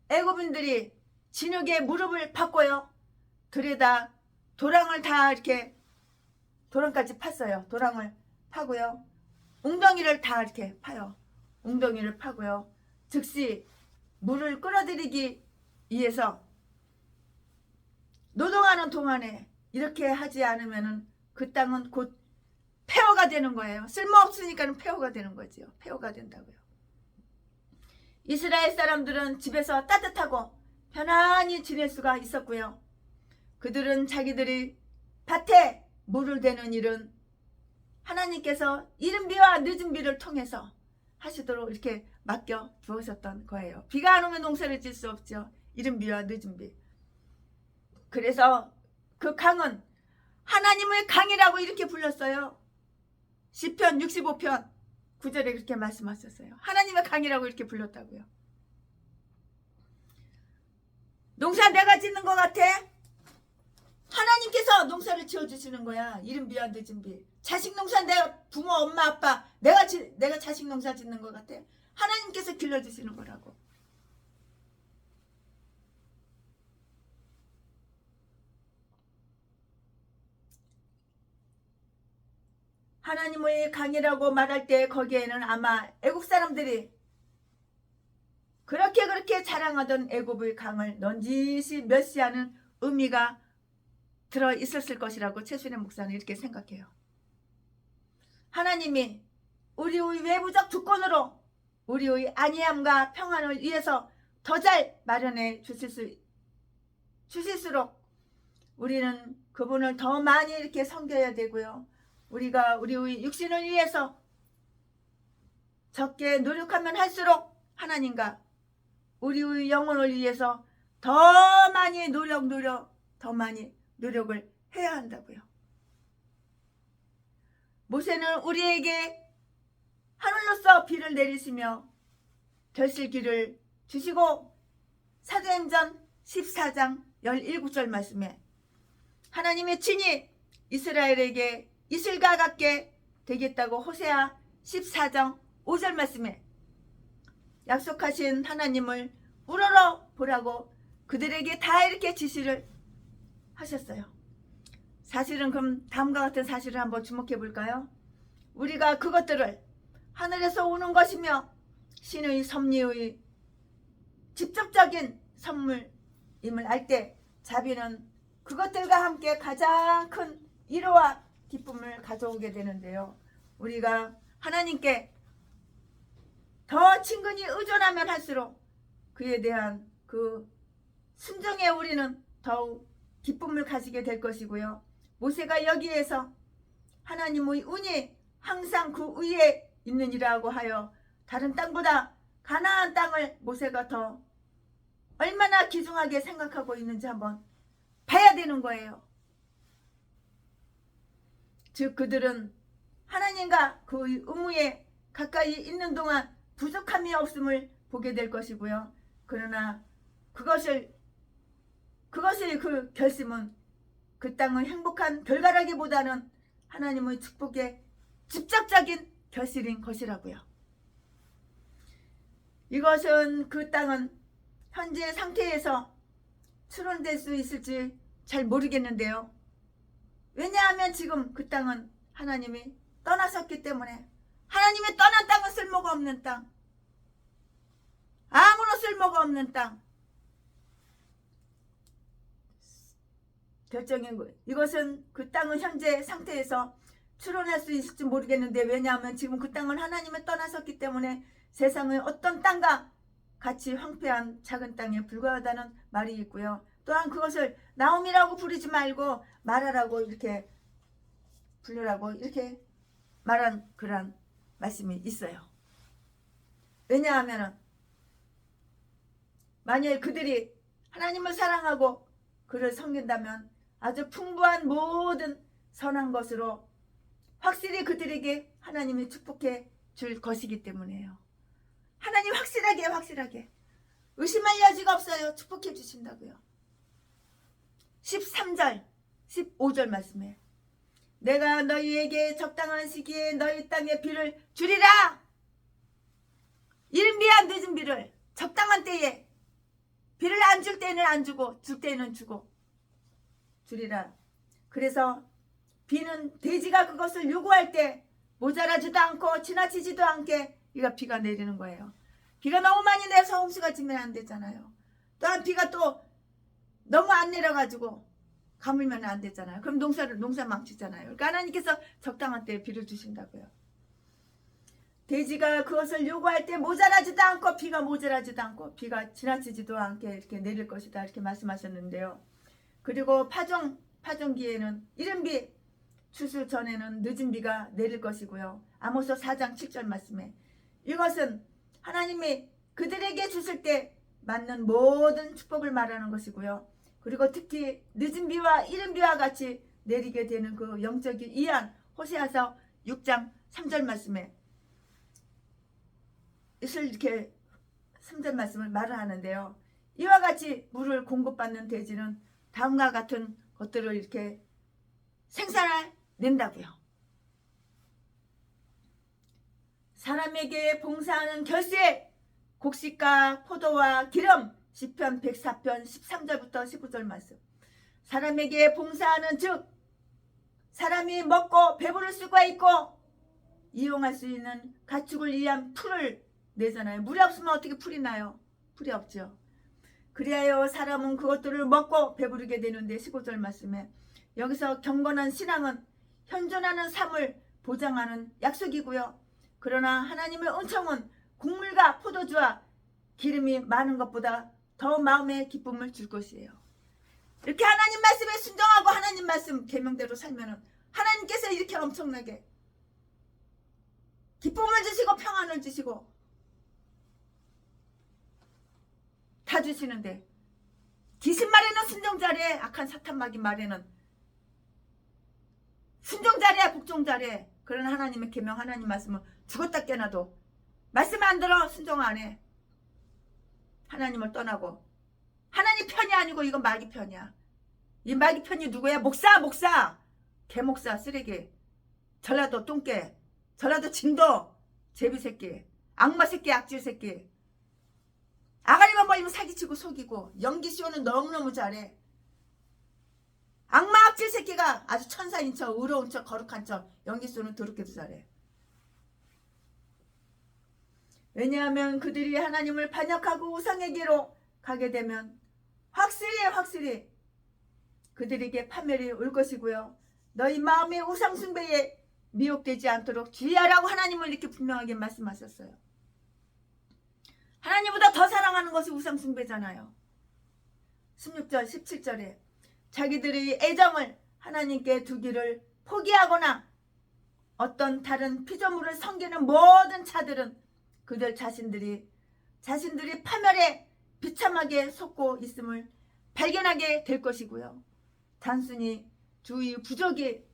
애굽인들이 진흙에 무릎을 팠고요. 들에다 도랑을 다 이렇게 도랑까지 팠어요. 도랑을 파고요. 웅덩이를 다 이렇게 파요. 웅덩이를 파고요. 즉시 물을 끌어들이기 위해서 노동하는 동안에 이렇게 하지 않으면 그 땅은 곧 폐허가 되는 거예요. 쓸모없으니까 폐허가 되는 거죠. 폐허가 된다고요. 이스라엘 사람들은 집에서 따뜻하고 편안히 지낼 수가 있었고요. 그들은 자기들이 밭에 물을 대는 일은 하나님께서 이른 비와 늦은 비를 통해서 하시도록 이렇게 맡겨 두었었던 거예요. 비가 안 오면 농사를 질 수 없죠. 이른 비와 늦은 비. 그래서 그 강은 하나님의 강이라고 이렇게 불렀어요. 시편 65편 9절에 그렇게 말씀하셨어요. 하나님의 강이라고 이렇게 불렀다고요. 농사 내가 짓는 것 같아? 하나님께서 농사를 지어주시는 거야. 이른 비와 늦은 비. 자식 농사 내가 부모 엄마 아빠 내가 자식 농사 짓는 것 같아? 하나님께서 길러주시는 거라고. 하나님의 강이라고 말할 때 거기에는 아마 애국 사람들이 그렇게 자랑하던 애굽의 강을 넌지시 멸시하는 의미가 들어 있었을 것이라고 최순애 목사는 이렇게 생각해요. 하나님이 우리의 외부적 주권으로 우리의 안위함과 평안을 위해서 더 잘 마련해 주실수록 우리는 그분을 더 많이 이렇게 섬겨야 되고요. 우리가 우리의 육신을 위해서 적게 노력하면 할수록 하나님과 우리의 영혼을 위해서 더 많이 더 많이 노력을 해야 한다고요. 모세는 우리에게 하늘로서 비를 내리시며 결실기를 주시고 사도행전 14장 17절 말씀에 하나님의 친히 이스라엘에게 이슬과 같게 되겠다고 호세아 14장 5절 말씀에 약속하신 하나님을 우러러 보라고 그들에게 다 이렇게 지시를 하셨어요. 사실은 그럼 다음과 같은 사실을 한번 주목해 볼까요? 우리가 그것들을 하늘에서 오는 것이며 신의 섭리의 직접적인 선물임을 알 때 자비는 그것들과 함께 가장 큰 위로와 기쁨을 가져오게 되는데요. 우리가 하나님께 더 친근히 의존하면 할수록 그에 대한 그 순종에 우리는 더욱 기쁨을 가지게 될 것이고요. 모세가 여기에서 하나님의 운이 항상 그 위에 있느니라고 하여 다른 땅보다 가나안 땅을 모세가 더 얼마나 귀중하게 생각하고 있는지 한번 봐야 되는 거예요. 즉 그들은 하나님과 그 의무에 가까이 있는 동안 부족함이 없음을 보게 될 것이고요. 그러나 그것을 그 결심은 그 땅의 행복한 결과라기보다는 하나님의 축복의 직접적인 결실인 것이라고요. 이것은 그 땅은 현재 상태에서 출원될 수 있을지 잘 모르겠는데요. 왜냐하면 지금 그 땅은 하나님이 떠나셨기 때문에, 하나님이 떠난 땅은 쓸모가 없는 땅, 아무런 쓸모가 없는 땅, 결정인 거예요. 이것은 그 땅은 현재 상태에서 출원할 수 있을지 모르겠는데, 왜냐하면 지금 그 땅은 하나님이 떠나셨기 때문에 세상의 어떤 땅과 같이 황폐한 작은 땅에 불과하다는 말이 있고요. 또한 그것을 나옴이라고 부르지 말고 마라라고 이렇게 부르라고 이렇게 말한 그런 말씀이 있어요. 왜냐하면 만일 그들이 하나님을 사랑하고 그를 섬긴다면 아주 풍부한 모든 선한 것으로 확실히 그들에게 하나님이 축복해 줄 것이기 때문에요. 하나님 확실하게 의심할 여지가 없어요. 축복해 주신다고요. 13절 15절 말씀에 내가 너희에게 적당한 시기에 너희 땅에 비를 주리라. 이른 비와 늦은 비를 적당한 때에, 비를 안 줄 때는 안 주고 줄 때는 주고 주리라. 그래서 비는 돼지가 그것을 요구할 때 모자라지도 않고 지나치지도 않게 이가 비가 내리는 거예요. 비가 너무 많이 내서 홍수가 지면 안 되잖아요. 또한 비가 또 너무 안 내려가지고 가물면 안 되잖아요. 그럼 농사 망치잖아요. 그러니까 하나님께서 적당한 때에 비를 주신다고요. 돼지가 그것을 요구할 때 모자라지도 않고 비가 모자라지도 않고 비가 지나치지도 않게 이렇게 내릴 것이다, 이렇게 말씀하셨는데요. 그리고 파종기에는 이른 비, 추수 전에는 늦은 비가 내릴 것이고요. 아모스 4장 7절 말씀에 이것은 하나님이 그들에게 주실 때 맞는 모든 축복을 말하는 것이고요. 그리고 특히 늦은 비와 이른 비와 같이 내리게 되는 그 영적인 이한, 호세아서 6장 3절 말씀에 이렇게 3절 말씀을 말을 하는데요. 이와 같이 물을 공급받는 돼지는 다음과 같은 것들을 이렇게 생산해낸다고요. 사람에게 봉사하는 결실, 곡식과 포도와 기름, 시편 104편 13절부터 15절 말씀. 사람에게 봉사하는 즉 사람이 먹고 배부를 수가 있고 이용할 수 있는 가축을 위한 풀을 내잖아요. 물이 없으면 어떻게 풀이 나요? 풀이 없죠. 그리하여 사람은 그것들을 먹고 배부르게 되는데 15절 말씀에 여기서 경건한 신앙은 현존하는 삶을 보장하는 약속이고요. 그러나 하나님의 은총은 국물과 포도주와 기름이 많은 것보다 더 마음의 기쁨을 줄 것이에요. 이렇게 하나님 말씀에 순종하고 하나님 말씀 계명대로 살면은 하나님께서 이렇게 엄청나게 기쁨을 주시고 평안을 주시고 다 주시는데, 귀신 말에는 순종 잘해, 악한 사탄 마귀 말에는 순종 잘해, 복종 잘해. 그러나 하나님의 계명, 하나님 말씀은 죽었다 깨나도 말씀 안 들어, 순종 안 해. 하나님을 떠나고 하나님 편이 아니고 이건 마귀 편이야. 이 마귀 편이 누구야? 목사, 개목사, 쓰레기, 전라도 똥개, 전라도 진도, 제비새끼, 악마새끼, 악질새끼. 아가리만 벌리면 사기치고 속이고 연기쇼는 너무너무 잘해. 악마 악질 새끼가 아주 천사인 척, 의로운 척, 거룩한 척, 연기쇼는 더럽게도 잘해. 왜냐하면 그들이 하나님을 반역하고 우상에게로 가게 되면 확실히 그들에게 파멸이 올 것이고요. 너희 마음의 우상 숭배에 미혹되지 않도록 주의하라고 하나님은 이렇게 분명하게 말씀하셨어요. 하나님보다 더 사랑하는 것이 우상 숭배잖아요. 16절 17절에 자기들의 애정을 하나님께 두기를 포기하거나 어떤 다른 피조물을 섬기는 모든 자들은 그들 자신들이 파멸에 비참하게 속고 있음을 발견하게 될 것이고요. 단순히 주의 부족이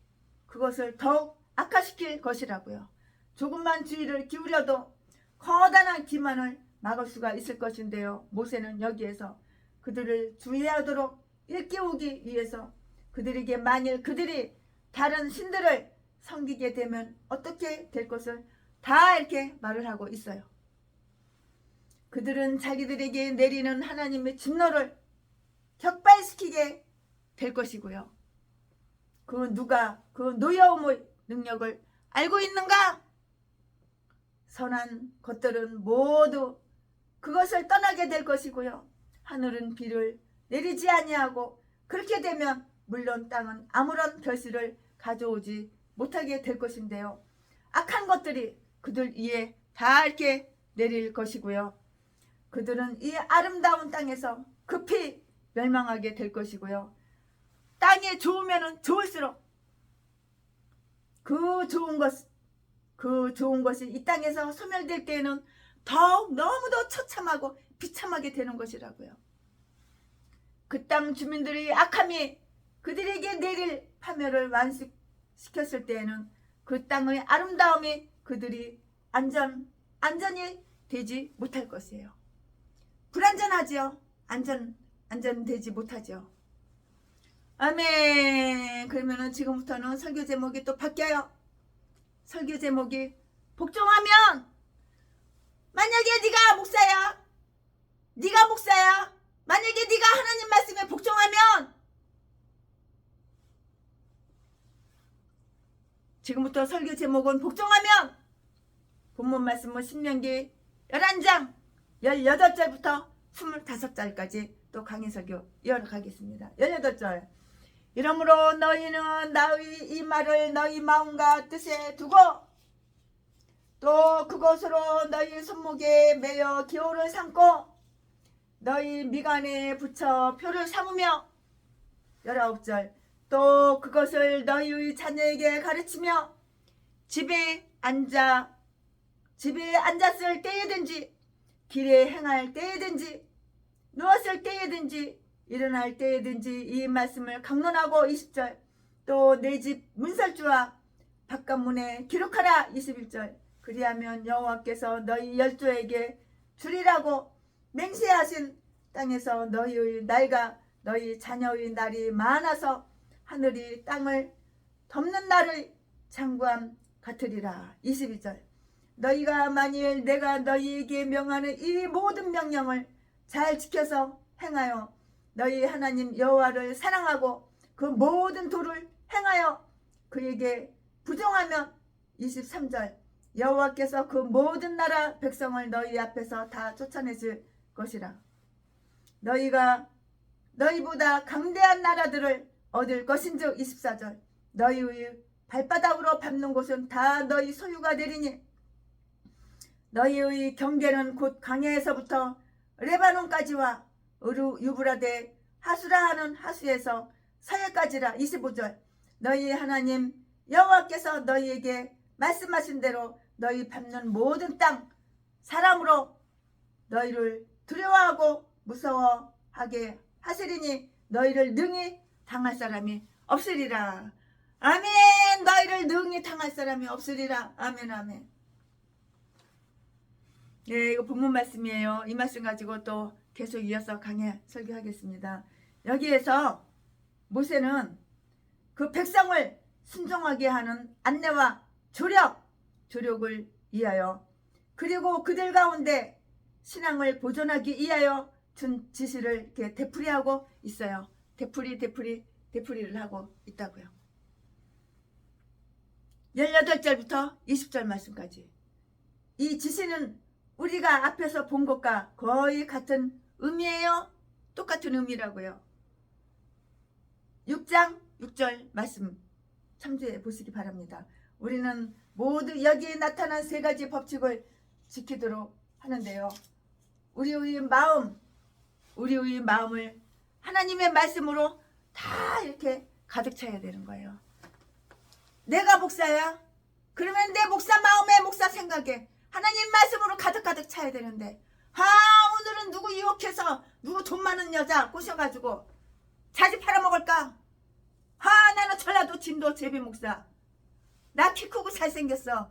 그것을 더욱 악화시킬 것이라고요. 조금만 주의를 기울여도 커다란 기만을 막을 수가 있을 것인데요. 모세는 여기에서 그들을 주의하도록 일깨우기 위해서 그들에게 만일 그들이 다른 신들을 섬기게 되면 어떻게 될 것을 다 이렇게 말을 하고 있어요. 그들은 자기들에게 내리는 하나님의 진노를 격발시키게 될 것이고요. 누가 그 노여움의 능력을 알고 있는가? 선한 것들은 모두 그것을 떠나게 될 것이고요. 하늘은 비를 내리지 아니하고 그렇게 되면 물론 땅은 아무런 결실을 가져오지 못하게 될 것인데요. 악한 것들이 그들 위에 다 이렇게 내릴 것이고요. 그들은 이 아름다운 땅에서 급히 멸망하게 될 것이고요. 땅이 좋으면 좋을수록 그 좋은 것이 이 땅에서 소멸될 때에는 더욱 너무도 처참하고 비참하게 되는 것이라고요. 그 땅 주민들의 악함이 그들에게 내릴 파멸을 완식시켰을 때에는 그 땅의 아름다움이 그들이 안전이 되지 못할 것이에요. 불안전하지요. 안전되지 못하죠. 아멘. 그러면은 지금부터는 설교 제목이 또 바뀌어요. 설교 제목이 복종하면, 만약에 네가 목사야, 만약에 네가 하나님 말씀에 복종하면, 지금부터 설교 제목은 복종하면, 본문 말씀은 신명기 11장 18절부터 25절까지 또 강의 설교 이어가겠습니다. 18절. 이러므로 너희는 나의 이 말을 너희 마음과 뜻에 두고 또 그것으로 너희 손목에 매어 기호를 삼고 너희 미간에 붙여 표를 삼으며 19절. 또 그것을 너희의 자녀에게 가르치며 집에 앉았을 때에든지 길에 행할 때에든지 누웠을 때에든지 일어날 때에든지 이 말씀을 강론하고 20절. 또 내 집 문설주와 바깥문에 기록하라 21절. 그리하면 여호와께서 너희 열조에게 주리라고 맹세하신 땅에서 너희의 날과 너희 자녀의 날이 많아서 하늘이 땅을 덮는 날의 장구함 같으리라 22절. 너희가 만일 내가 너희에게 명하는 이 모든 명령을 잘 지켜서 행하여 너희 하나님 여호와를 사랑하고 그 모든 도를 행하여 그에게 부정하면 23절. 여호와께서 그 모든 나라 백성을 너희 앞에서 다 쫓아내실 것이라. 너희가 너희보다 강대한 나라들을 얻을 것인즉 24절. 너희의 발바닥으로 밟는 곳은 다 너희 소유가 되리니 너희의 경계는 곧 강야에서부터 레바논까지와 유브라데 하수라 하는 하수에서 서해까지라 25절. 너희 하나님 여호와께서 너희에게 말씀하신 대로 너희 밟는 모든 땅 사람으로 너희를 두려워하고 무서워하게 하시리니 너희를 능히 당할 사람이 없으리라. 아멘. 너희를 능히 당할 사람이 없으리라. 아멘 아멘. 네, 이거 본문 말씀이에요. 이 말씀 가지고 또 계속 이어서 강해 설교하겠습니다. 여기에서 모세는 그 백성을 순종하게 하는 안내와 조력을 위하여 그리고 그들 가운데 신앙을 보존하기 위하여 준 지시를 이렇게 되풀이하고 있어요. 되풀이를 하고 있다고요. 18절부터 20절 말씀까지. 이 지시는 우리가 앞에서 본 것과 거의 같은 의미예요. 똑같은 의미라고요. 6장 6절 말씀 참조해 보시기 바랍니다. 우리는 모두 여기에 나타난 세 가지 법칙을 지키도록 하는데요. 우리의 마음을 하나님의 말씀으로 다 이렇게 가득 차야 되는 거예요. 내가 목사야? 그러면 내 목사 마음에 목사 생각에 하나님 말씀으로 가득 차야 되는데, 오늘은 누구 유혹해서 누구 돈 많은 여자 꼬셔가지고 자지 팔아먹을까? 나는 전라도 진도 제비 목사. 나 키 크고 잘생겼어.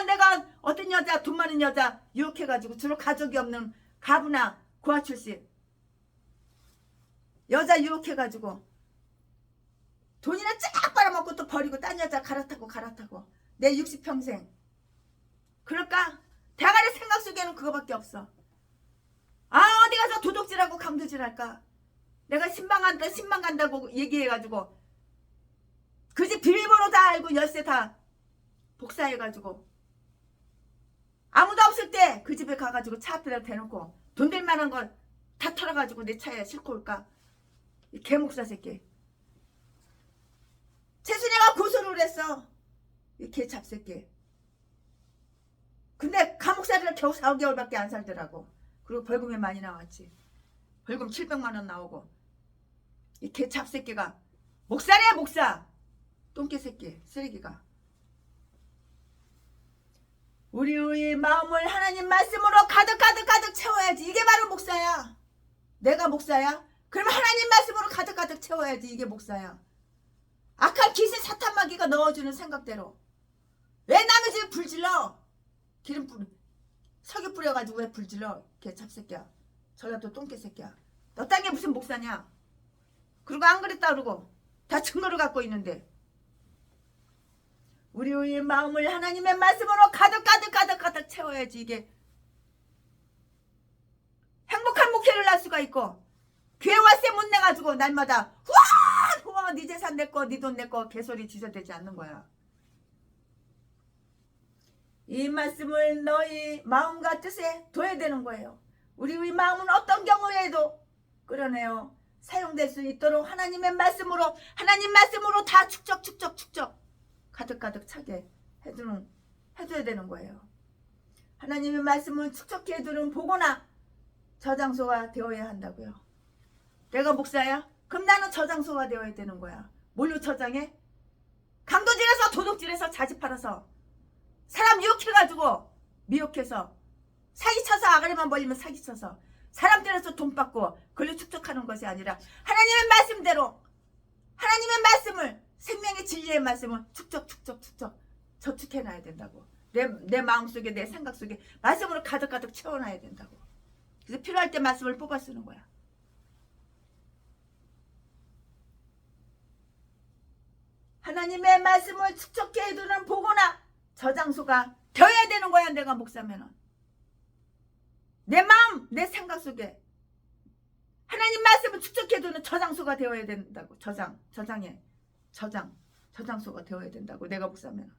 내가 어떤 여자 돈 많은 여자 유혹해가지고 주로 가족이 없는 가부나 고아 출신 여자 유혹해가지고 돈이나 쫙 빨아먹고 또 버리고 딴 여자 갈아타고 내 60평생 그럴까? 대가리 생각 속에는 그거밖에 없어. 어디 가서 도둑질하고 강도질할까? 내가 신방 간다고 얘기해가지고 그 집 비밀번호 다 알고 열쇠 다 복사해가지고 아무도 없을 때 그 집에 가가지고 차 앞에다 대놓고 돈 될 만한 걸 다 털어가지고 내 차에 싣고 올까? 이 개목사 새끼. 최순애가 고소를 했어. 이 개잡새끼. 근데 감옥살이를 겨우 4개월밖에 안 살더라고. 그리고 벌금이 많이 나왔지. 벌금 700만 원 나오고. 이 개잡새끼가 목사래 목사. 똥개새끼 쓰레기가. 우리의 마음을 하나님 말씀으로 가득 채워야지. 이게 바로 목사야. 내가 목사야? 그러면 하나님 말씀으로 가득 채워야지. 이게 목사야. 악한 기세 사탄마귀가 넣어주는 생각대로. 왜 남의 집에 불질러? 기름 석유 뿌려가지고 왜 불질러? 걔 잡새끼야. 전라도 똥개새끼야. 너 땅에 무슨 목사냐? 그리고 안 그랬다 그러고 다 증거를 갖고 있는데. 우리의 마음을 하나님의 말씀으로 가득 채워야지. 이게 행복한 목회를 할 수가 있고, 교회 월세 못 내가지고 날마다 후아 네 재산 내꺼 네 돈 내꺼 개소리 지저대지 않는 거야. 이 말씀을 너희 마음과 뜻에 둬야 되는 거예요. 우리의 마음은 어떤 경우에도 끌어내어 사용될 수 있도록 하나님 말씀으로 다 축적 가득 차게 해줘야 되는 거예요. 하나님의 말씀을 축적해 두는 보거나 저장소가 되어야 한다고요. 내가 목사야? 그럼 나는 저장소가 되어야 되는 거야. 뭘로 저장해? 강도질해서 도둑질해서 자지 팔아서 사람 유혹해가지고 미혹해서 사기쳐서 아가리만 벌리면 사기쳐서 사람 때려서 돈 받고 그걸로 축적하는 것이 아니라 하나님의 말씀대로 하나님의 말씀을 생명의 진리의 말씀을 축적 저축해놔야 된다고. 내 마음속에 내 생각 속에 말씀으로 가득 채워놔야 된다고. 그래서 필요할 때 말씀을 뽑아 쓰는 거야. 하나님의 말씀을 축적해두는 보거나 저장소가 되어야 되는 거야. 내가 목사면은 내 마음 내 생각 속에 하나님 말씀을 축적해두는 저장소가 되어야 된다고. 저장소가 되어야 된다고. 내가 목사면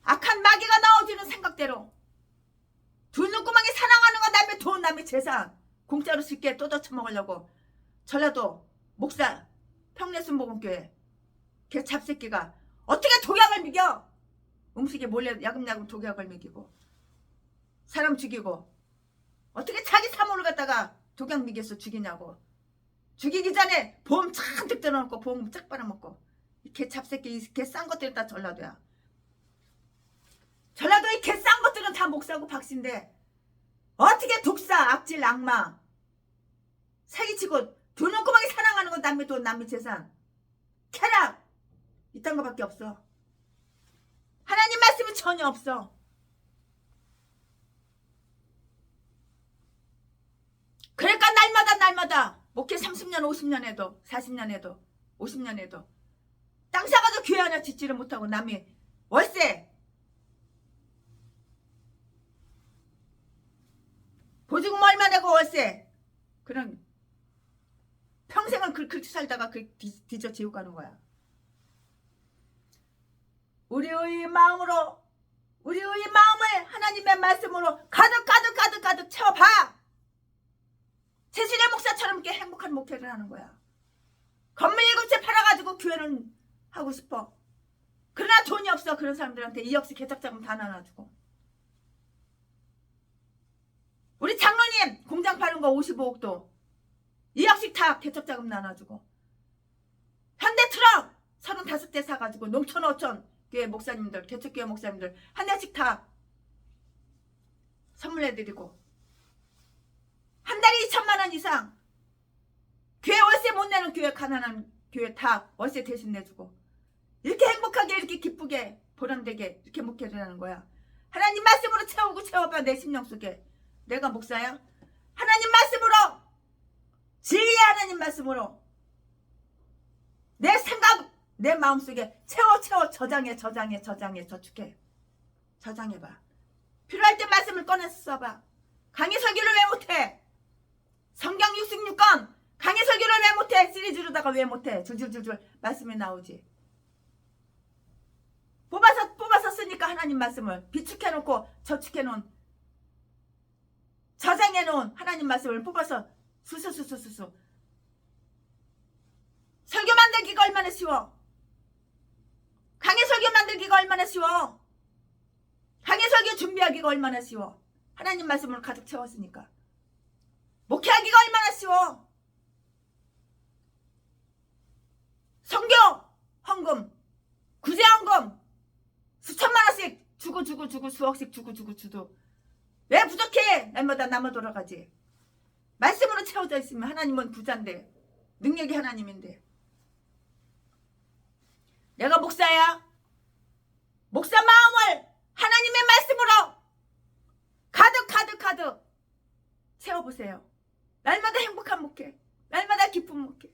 악한 마귀가 넣어주는 생각대로 두 눈구멍이 사랑하는 건 남의 돈 남의 재산 공짜로 쉽게 뜯어쳐먹으려고 전라도 목사 평내순복음교회 걔 잡새끼가 어떻게 독약을 먹여? 음식에 몰래 야금야금 독약을 먹이고 사람 죽이고 어떻게 자기 사모를 갖다가 독약 먹여서 죽이냐고. 죽이기 전에 보험 잔뜩 들어놓고 보험 쫙 빨아먹고. 개 잡새끼 개 싼 것들은 다 전라도야. 전라도의 개 싼 것들은 다 목사고 박씨인데 어떻게 독사 악질 악마 사기치고 두 눈구멍이 사랑하는 건 남의 돈 남의 재산 쾌락 이딴 거밖에 없어. 하나님 말씀은 전혀 없어. 그러니까 날마다 목회 30년 50년 해도 40년 해도 50년 해도 땅 사가도 교회 하나 짓지를 못하고 남이 월세 보증금 얼마 내고 월세 그런 평생을 그렇게 살다가 뒤져 지옥 가는 거야. 우리의 마음을 하나님의 말씀으로 가득 채워봐. 최순애 목사처럼 이렇게 큰 목회를 하는 거야. 건물 7채 팔아가지고 교회를 하고 싶어. 그러나 돈이 없어. 그런 사람들한테 2억씩 개척자금 다 나눠주고. 우리 장로님 공장 파는 거 55억도 2억씩 다 개척자금 나눠주고. 현대트럭 35대 사가지고 농촌 어촌 교회 목사님들, 개척교회 목사님들 한 대씩 다 선물해드리고. 한 달에 2천만 원 이상. 교회 월세 못 내는 교회, 가난한 교회 다 월세 대신 내주고. 이렇게 행복하게, 이렇게 기쁘게, 보람되게 이렇게 목회를 하는 거야. 하나님 말씀으로 채우고 채워봐. 내 심령 속에. 내가 목사야? 하나님 말씀으로, 진리의 하나님 말씀으로 내 생각, 내 마음속에 채워 저장해 저축해. 저장해봐. 필요할 때 말씀을 꺼내서 써봐. 강의 설교를 왜 못해? 성경 66권 강의 설교를 왜 못해? 시리즈로다가 왜 못해? 줄줄줄줄 말씀이 나오지. 뽑아서 쓰니까 하나님 말씀을 비축해놓고 저축해놓은, 저장해놓은 하나님 말씀을 뽑아서 수수수수수수. 설교 만들기가 얼마나 쉬워. 강의 설교 만들기가 얼마나 쉬워. 강의 설교 준비하기가 얼마나 쉬워. 하나님 말씀을 가득 채웠으니까. 목회하기가 얼마나 쉬워. 성경 헌금, 구제 헌금 수천만 원씩 주고 수억씩 주도 왜 부족해? 날마다 남아 돌아가지. 말씀으로 채워져 있으면 하나님은 부자인데, 능력이 하나님인데. 내가 목사야. 목사 마음을 하나님의 말씀으로 가득 채워보세요. 날마다 행복한 목회, 날마다 기쁜 목회.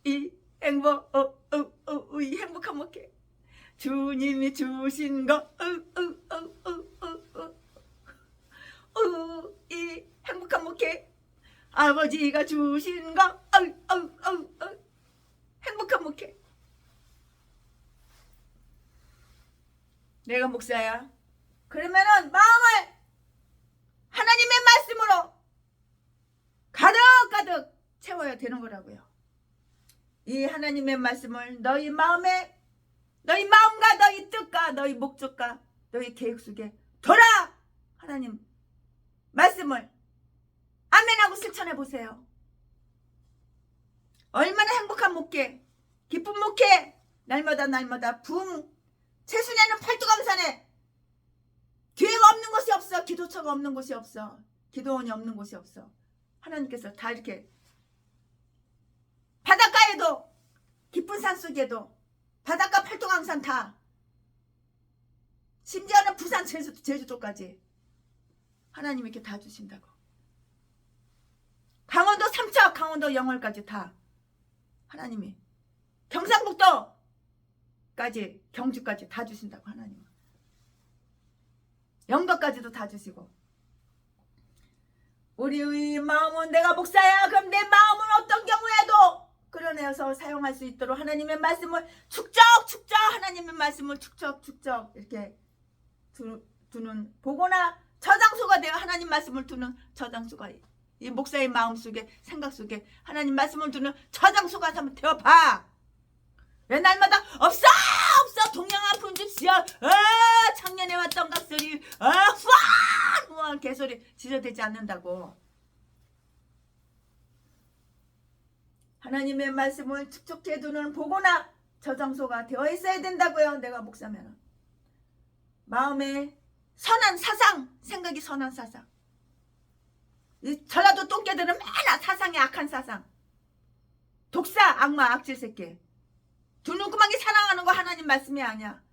이 행복한 목회. 주님이 주신 거, 이 행복한 목회. 아버지가 주신 거, 행복한 목회. 내가 목사야. 그러면은 마음을 하나님의 말씀으로 가득 채워야 되는 거라고요. 이 하나님의 말씀을 너희 마음에, 너희 마음과 너희 뜻과 너희 목적과 너희 계획 속에 둬라. 하나님 말씀을 아멘하고 실천해 보세요. 얼마나 행복한 목회, 기쁜 목회. 날마다 붕 최순에는 팔두감산에 교회가 없는 곳이 없어. 기도처가 없는 곳이 없어. 기도원이 없는 곳이 없어. 하나님께서 다 이렇게 바닷가에도, 깊은 산속에도, 바닷가 팔두감산 다, 심지어는 부산 제주도까지 하나님 이렇게 다 주신다고. 강원도 삼척, 강원도 영월까지 다 하나님이, 경상북도까지, 경주까지 다 주신다고. 하나님은 영도까지도 다 주시고. 우리의 마음은, 내가 목사야. 그럼 내 마음은 어떤 경우에도 끌어내어서 사용할 수 있도록 하나님의 말씀을 축적 하나님의 말씀을 축적 이렇게 두는 보거나 저장소가 되어 하나님 말씀을 두는 저장소가, 이 목사의 마음속에, 생각 속에 하나님 말씀을 두는 저장소가 한번 되어봐. 왜 날마다 없어 동양아 분집시여, 작년에 왔던 각소리, 후한 개소리 지저대지 않는다고. 하나님의 말씀을 축적해 두는 보거나 저장소가 되어 있어야 된다고요. 내가 목사면 마음에 선한 사상, 생각이 선한 사상. 이 전라도 똥개들은 맨날 사상이 악한 사상, 독사, 악마, 악질 새끼. 두 눈구멍이 사랑하는 거 하나님 말씀이 아니야.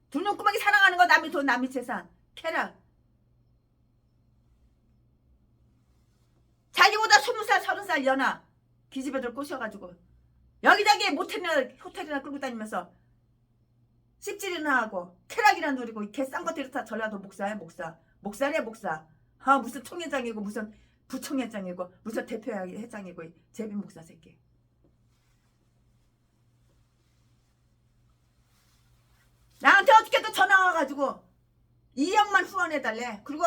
두 눈구멍이 사랑하는 거 남의 돈, 남의 재산, 쾌락. 자기보다 20살, 30살 연하 기집애들 꼬셔가지고 여기저기 모텔이나 호텔이나 끌고 다니면서 씹질이나 하고 쾌락이나 누리고, 이 개 싼 것들이 다 전라도 목사야. 목사래. 무슨 총회장이고 무슨 부총회장이고 무슨 대표회장이고 이 제비 목사 새끼. 나한테 어떻게든 전화 와가지고 2억만 후원해달래. 그리고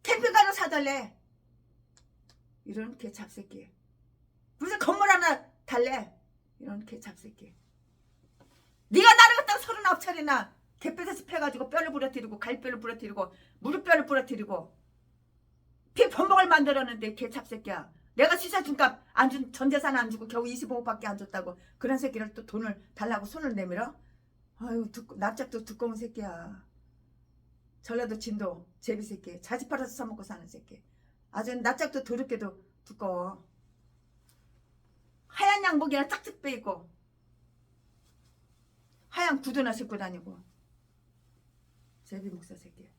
캠핑카를 사달래. 이런 개잡새끼. 무슨 건물 하나 달래. 이런 개잡새끼. 네가 나를 갖다 39차례나 개뼈다시 패가지고 뼈를 부러뜨리고 갈뼈를 부러뜨리고 무릎뼈를 부러뜨리고 피 범벅을 만들었는데 개잡새끼야. 내가 시사준값 안 준, 전 재산 안 주고 겨우 25억밖에 안 줬다고 그런 새끼를 또 돈을 달라고 손을 내밀어? 아유, 납작도 두꺼운 새끼야. 전라도 진도 제비 새끼. 자지 팔아서 사먹고 사는 새끼. 아주 납작도 더럽게도 두꺼워. 하얀 양복이나 짝짝 빼입고 하얀 구두나 신고 다니고. 제비 목사 새끼.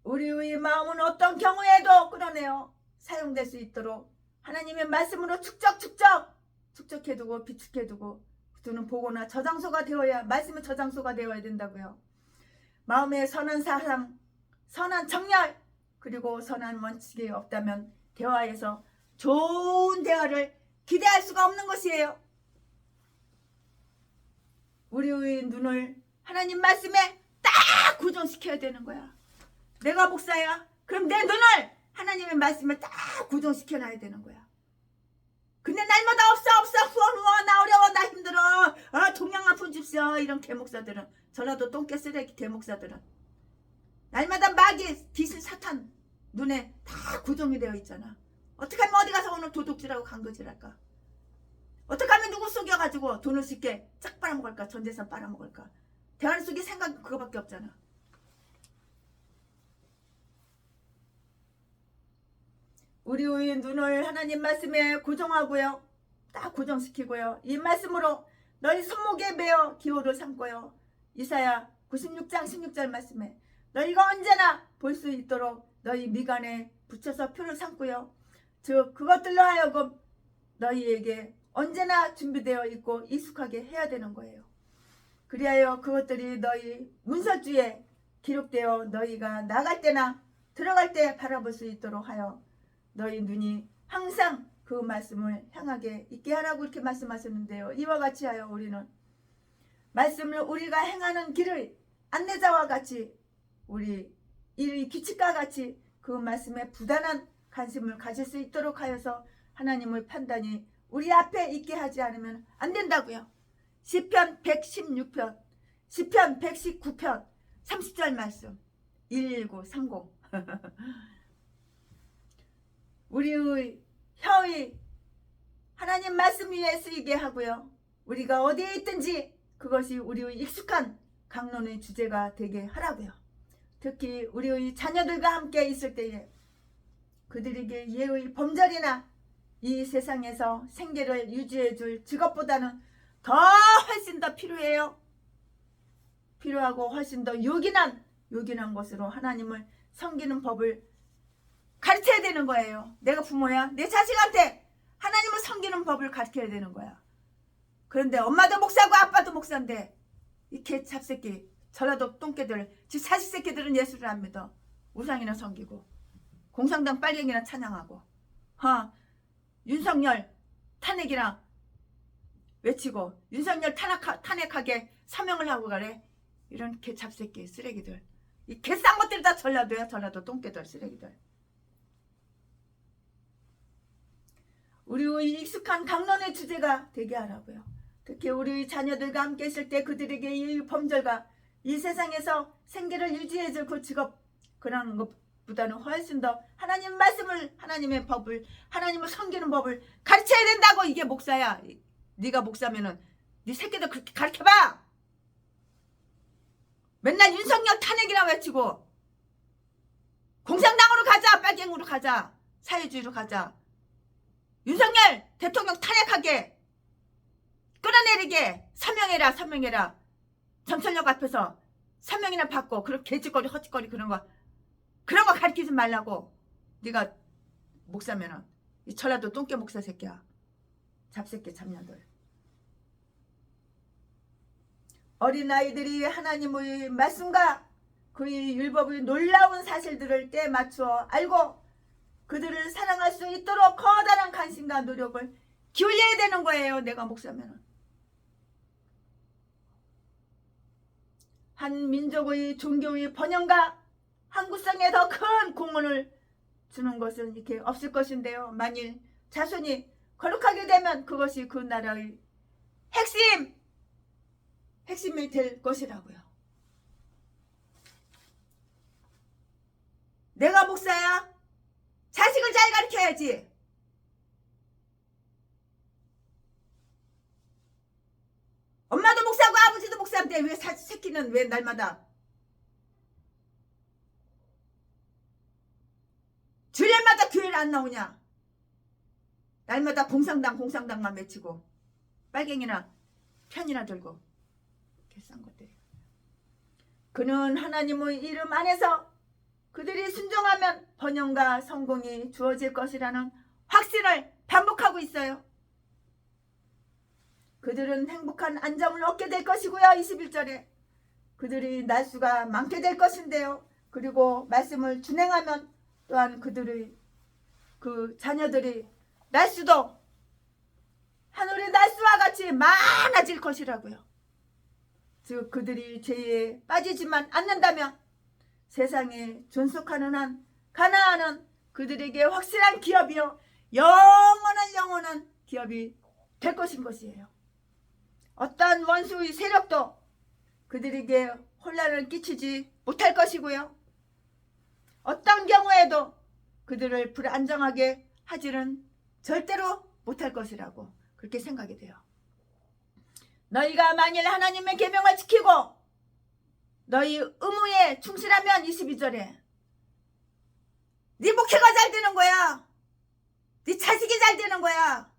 우리의 마음은 어떤 경우에도 그러네요. 사용될 수 있도록 하나님의 말씀으로 축적해두고 비축해두고 그는 보거나 저장소가 되어야, 말씀의 저장소가 되어야 된다고요. 마음에 선한 사랑, 선한 정열, 그리고 선한 원칙이 없다면 대화에서 좋은 대화를 기대할 수가 없는 것이에요. 우리의 눈을 하나님 말씀에 딱 고정시켜야 되는 거야. 내가 목사야? 그럼 내 눈을 하나님의 말씀에 딱 고정시켜놔야 되는 거야. 근데 날마다 없어 후원 나 어려워 나 힘들어 동양 한 푼 줍시오. 이런 개목사들은, 전라도 똥개 쓰레기 개목사들은 날마다 마귀 귀신 사탄 눈에 다 고정이 되어 있잖아. 어떻게 하면 어디 가서 오늘 도둑질하고 강도질할까? 어떻게 하면 누구 속여가지고 돈을 쉽게 쫙 빨아먹을까? 전재산 빨아먹을까? 대화 속에 생각 그거밖에 없잖아. 우리의 눈을 하나님 말씀에 고정하고요. 딱 고정시키고요. 이 말씀으로 너희 손목에 매어 기호를 삼고요. 이사야 96장 16절 말씀에 너희가 언제나 볼 수 있도록 너희 미간에 붙여서 표를 삼고요. 즉 그것들로 하여금 너희에게 언제나 준비되어 있고 익숙하게 해야 되는 거예요. 그리하여 그것들이 너희 문서주에 기록되어 너희가 나갈 때나 들어갈 때 바라볼 수 있도록 하여 너희 눈이 항상 그 말씀을 향하게 있게 하라고 이렇게 말씀하셨는데요. 이와 같이 하여 우리는 말씀을 우리가 행하는 길을 안내자와 같이 우리 이 규칙과 같이 그 말씀에 부단한 관심을 가질 수 있도록 하여서 하나님의 판단이 우리 앞에 있게 하지 않으면 안 된다고요. 시편 116편, 시편 119편 30절 말씀 11930 우리의 혀의 하나님 말씀 위에 쓰이게 하고요. 우리가 어디에 있든지 그것이 우리의 익숙한 강론의 주제가 되게 하라고요. 특히 우리의 자녀들과 함께 있을 때에 그들에게 예의 범절이나 이 세상에서 생계를 유지해 줄 직업보다는 더 훨씬 더 필요해요. 필요하고 훨씬 더 요긴한 것으로 하나님을 섬기는 법을 가르쳐야 되는 거예요. 내가 부모야. 내 자식한테 하나님을 섬기는 법을 가르쳐야 되는 거야. 그런데 엄마도 목사고 아빠도 목사인데 이 개잡새끼 전라도 똥개들 지 사십 새끼들은 예수를 안 믿어. 우상이나 섬기고 공산당 빨갱이나 찬양하고 윤석열 탄핵이나 외치고 윤석열 탄핵하게 사명을 하고 가래. 이런 개잡새끼 쓰레기들. 이 개싼 것들이 다 전라도야. 전라도 똥개들 쓰레기들. 우리의 익숙한 강론의 주제가 되게 하라고요. 특히 우리 자녀들과 함께 있을 때 그들에게 이 범절과 이 세상에서 생계를 유지해줄 그 직업 그런 것보다는 훨씬 더 하나님 말씀을 하나님의 법을 하나님을 섬기는 법을 가르쳐야 된다고. 이게 목사야. 네가 목사면은 네 새끼들 그렇게 가르쳐봐. 맨날 윤석열 탄핵이라 외치고 공산당으로 가자 빨갱으로 가자 사회주의로 가자 윤석열 대통령 탄핵하게 끌어내리게 서명해라. 전철역 앞에서 서명이나 받고 그런 개짓거리 헛짓거리 그런 거 가르치지 말라고. 네가 목사면은 이 전라도 똥개 목사 새끼야. 잡새끼 잡년들. 어린아이들이 하나님의 말씀과 그의 율법의 놀라운 사실들을 때 맞추어 알고 그들을 사랑할 수 있도록 커다란 관심과 노력을 기울여야 되는 거예요. 내가 목사면은. 한 민족의 종교의 번영과 한국성에 더 큰 공헌을 주는 것은 이렇게 없을 것인데요. 만일 자손이 거룩하게 되면 그것이 그 나라의 핵심이 될 것이라고요. 내가 목사야? 자식을 잘 가르쳐야지. 엄마도 목사고 아버지도 목사인데 왜 새끼는 왜 날마다 주일마다 교회를 안 나오냐? 날마다 공상당만 외치고 빨갱이나 편이나 들고 개싼 것들이. 그는 하나님의 이름 안에서 그들이 순종하면 번영과 성공이 주어질 것이라는 확신을 반복하고 있어요. 그들은 행복한 안정을 얻게 될 것이고요. 21절에 그들이 날수가 많게 될 것인데요. 그리고 말씀을 준행하면 또한 그들의 그 자녀들이 날수도 하늘의 날수와 같이 많아질 것이라고요. 즉 그들이 죄에 빠지지만 않는다면 세상에 존속하는 한 가나안은 그들에게 확실한 기업이요 영원한 기업이 될 것이에요. 어떠한 원수의 세력도 그들에게 혼란을 끼치지 못할 것이고요. 어떤 경우에도 그들을 불안정하게 하지는 절대로 못할 것이라고 그렇게 생각이 돼요. 너희가 만일 하나님의 계명을 지키고 너희 의무에 충실하면 22절에 네 목회가 잘 되는 거야. 네 자식이 잘 되는 거야.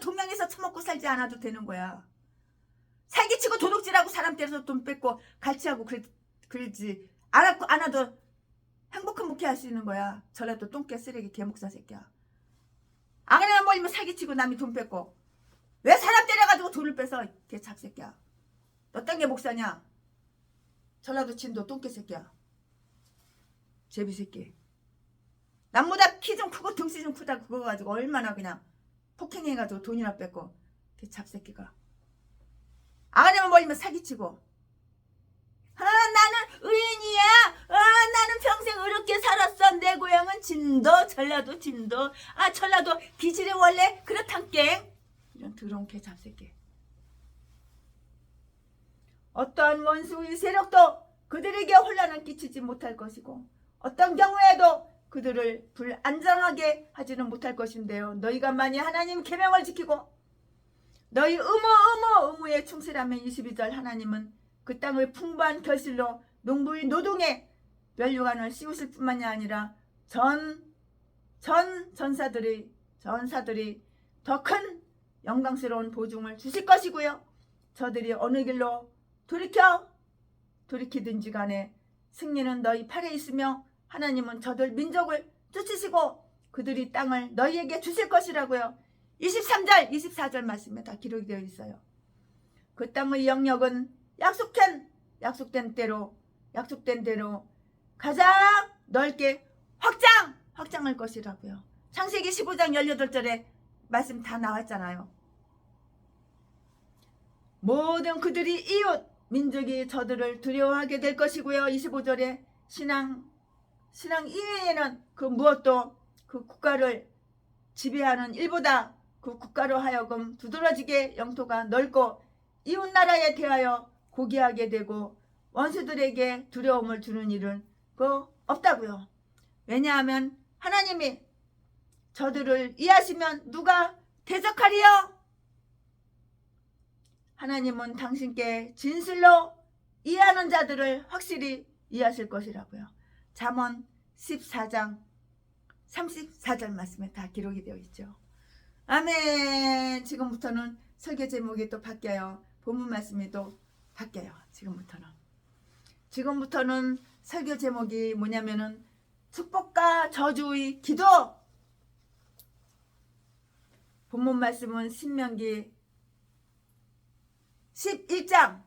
동양에서 처먹고 살지 않아도 되는 거야. 사기치고 도둑질하고 사람 때려서 돈 뺏고 갈치하고 그러지 않아도 행복한 목회할 수 있는 거야. 저래도 똥개 쓰레기 개목사 새끼야. 안 그러면 뭐 사기치고 남이 돈 뺏고 왜 사람 때려가지고 돈을 뺏어 개 잡새끼야. 너 딴 게 목사냐? 전라도 진도 똥개 새끼야. 제비 새끼. 남보다 키 좀 크고 등치 좀 크다 그거 가지고 얼마나 그냥 폭행해가지고 돈이나 뺏고 개 잡새끼가. 안 그러면 뭐 사기치고 나는 의인이야. 나는 평생 어렵게 살았어. 내 고향은 진도 전라도 진도. 전라도 기질이 원래 그렇단께. 이런 더러운 개 잡새끼. 어떠한 원수의 세력도 그들에게 혼란을 끼치지 못할 것이고 어떤 경우에도 그들을 불안정하게 하지는 못할 것인데요. 너희가 만약 하나님 계명을 지키고 너희 의무에 충실하면 22절 하나님은 그 땅의 풍부한 결실로 농부의 노동에 면류관을 씌우실 뿐만이 아니라 전사들이 더 큰 영광스러운 보증을 주실 것이고요. 저들이 어느 길로 돌이키든지 간에 승리는 너희 팔에 있으며 하나님은 저들 민족을 쫓으시고 그들이 땅을 너희에게 주실 것이라고요. 23절 24절 말씀에 다 기록이 되어 있어요. 그 땅의 영역은 약속된 대로 가장 넓게 확장할 것이라고요. 창세기 15장 18절에 말씀 다 나왔잖아요. 모든 그들이 이웃 민족이 저들을 두려워하게 될 것이고요. 25절에 신앙 이외에는 그 무엇도 그 국가를 지배하는 일보다 그 국가로 하여금 두드러지게 영토가 넓고 이웃 나라에 대하여 고귀하게 되고 원수들에게 두려움을 주는 일은 없다고요. 왜냐하면 하나님이 저들을 이해하시면 누가 대적하리요? 하나님은 당신께 진실로 이해하는 자들을 확실히 이해하실 것이라고요. 잠언 14장 34절 말씀에 다 기록이 되어 있죠. 아멘. 지금부터는 설교 제목이 또 바뀌어요. 본문 말씀이 또 바뀌어요. 지금부터는 설교 제목이 뭐냐면은 축복과 저주의 기도. 본문 말씀은 신명기 11장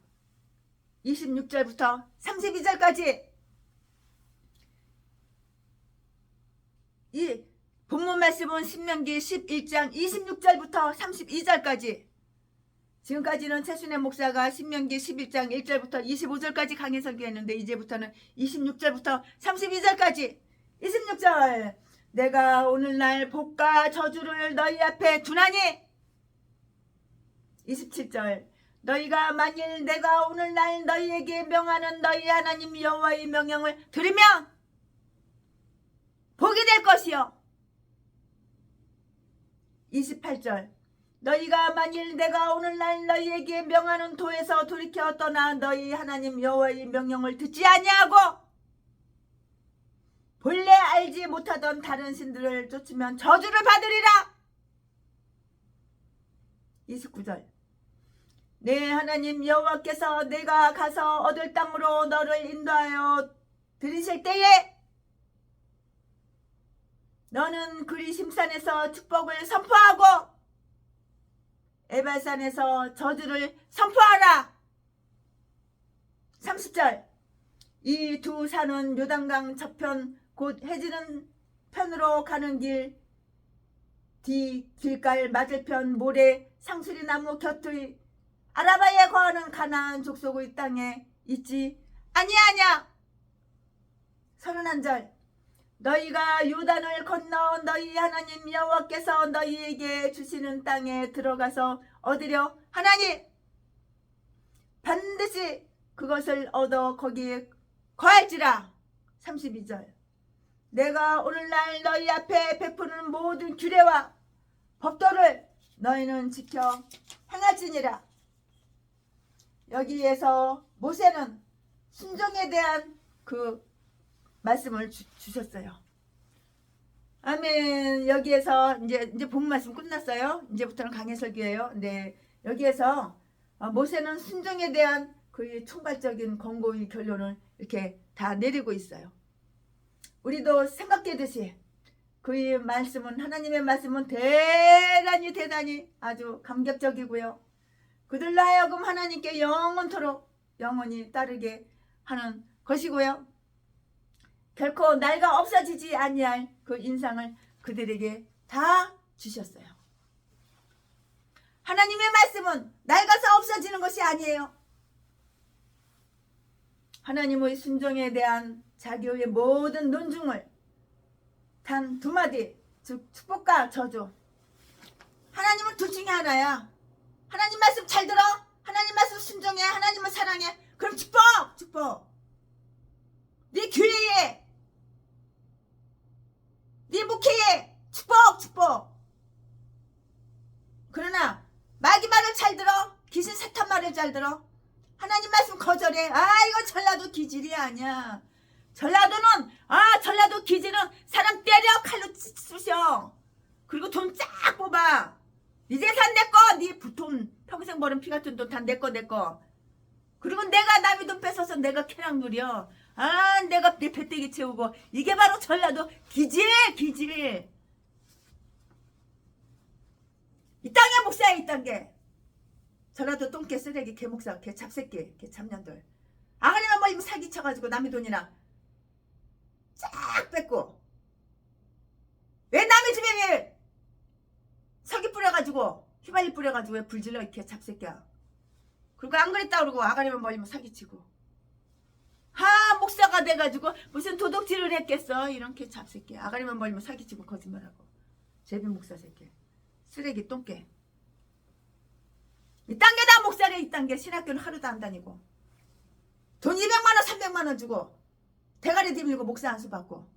26절부터 32절까지 이 본문 말씀은 신명기 11장 26절부터 32절까지 지금까지는 최순애 목사가 신명기 11장 1절부터 25절까지 강해 설교했는데 이제부터는 26절부터 32절까지 26절 내가 오늘날 복과 저주를 너희 앞에 두나니 27절 너희가 만일 내가 오늘날 너희에게 명하는 너희 하나님 여호와의 명령을 들으면 복이 될 것이요 28절 너희가 만일 내가 오늘날 너희에게 명하는 도에서 돌이켜 떠나 너희 하나님 여호와의 명령을 듣지 아니하고 본래 알지 못하던 다른 신들을 쫓으면 저주를 받으리라 29절 내 하나님 여호와께서 내가 가서 얻을 땅으로 너를 인도하여 들이실 때에 너는 그리심산에서 축복을 선포하고 에발산에서 저주를 선포하라 30절 이 두 산은 요단강 저편 곧 해지는 편으로 가는 길 뒤 길갈 맞을편 모래 상수리 나무 곁의 아라바에 거하는 가나안 족속의 땅에 있지 아니하냐 31절 너희가 요단을 건너 너희 하나님 여호와께서 너희에게 주시는 땅에 들어가서 얻으려 하나니 반드시 그것을 얻어 거기에 거할지라 32절 내가 오늘날 너희 앞에 베푸는 모든 규례와 법도를 너희는 지켜 행할지니라 여기에서 모세는 순종에 대한 그 말씀을 주셨어요. 아멘. 여기에서 이제 본 말씀 끝났어요. 이제부터는 강해 설교예요. 네, 여기에서 모세는 순종에 대한 그 총괄적인 권고의 결론을 이렇게 다 내리고 있어요. 우리도 생각하듯이 그의 말씀은 하나님의 말씀은 대단히 아주 감격적이고요. 그들로 하여금 하나님께 영원토록 영원히 따르게 하는 것이고요. 결코 낡아 없어지지 아니할 그 인상을 그들에게 다 주셨어요. 하나님의 말씀은 낡아서 없어지는 것이 아니에요. 하나님의 순종에 대한 자기의 모든 논중을 단 두 마디, 즉 축복과 저주. 하나님은 둘 중에 하나야. 하나님 말씀 잘 들어. 하나님 말씀 순종해. 하나님을 사랑해. 그럼 축복. 네 교회에, 네 목회에 축복. 그러나 마귀 말을 잘 들어. 귀신 사탄 말을 잘 들어. 하나님 말씀 거절해. 이거 전라도 기질이 아니야. 전라도 기질은 사람 때려 칼로 쑤셔. 그리고 돈 쫙 뽑아. 네 재산 내 거, 네 돈 평생 벌은 피 같은 돈 다 내 거. 그리고 내가 남의 돈 뺏어서 내가 쾌락 누려. 내가 내 배때기 채우고. 이게 바로 전라도 기질. 이 땅의 목사야, 이 땅에. 전라도 똥개 쓰레기 개목사 개 잡새끼 개 잡년들. 아가리만 뭐 이거 사기쳐가지고 남의 돈이나 쫙 뺏고. 왜 남의 집에 왜 석이 뿌려가지고 휘발유 뿌려가지고 왜 불질러 이렇게 잡새끼야. 그리고 안 그랬다 그러고 아가리만 멀리면 사기치고. 목사가 돼가지고 무슨 도둑질을 했겠어. 이렇게 잡새끼. 아가리만 멀리면 사기치고 거짓말하고. 제비 목사 새끼. 쓰레기 똥개. 이 딴 게 다 목사래. 이 딴 게 신학교는 하루도 안 다니고 돈 200만원 300만원 주고 대가리 뒤밀고 목사 안수 받고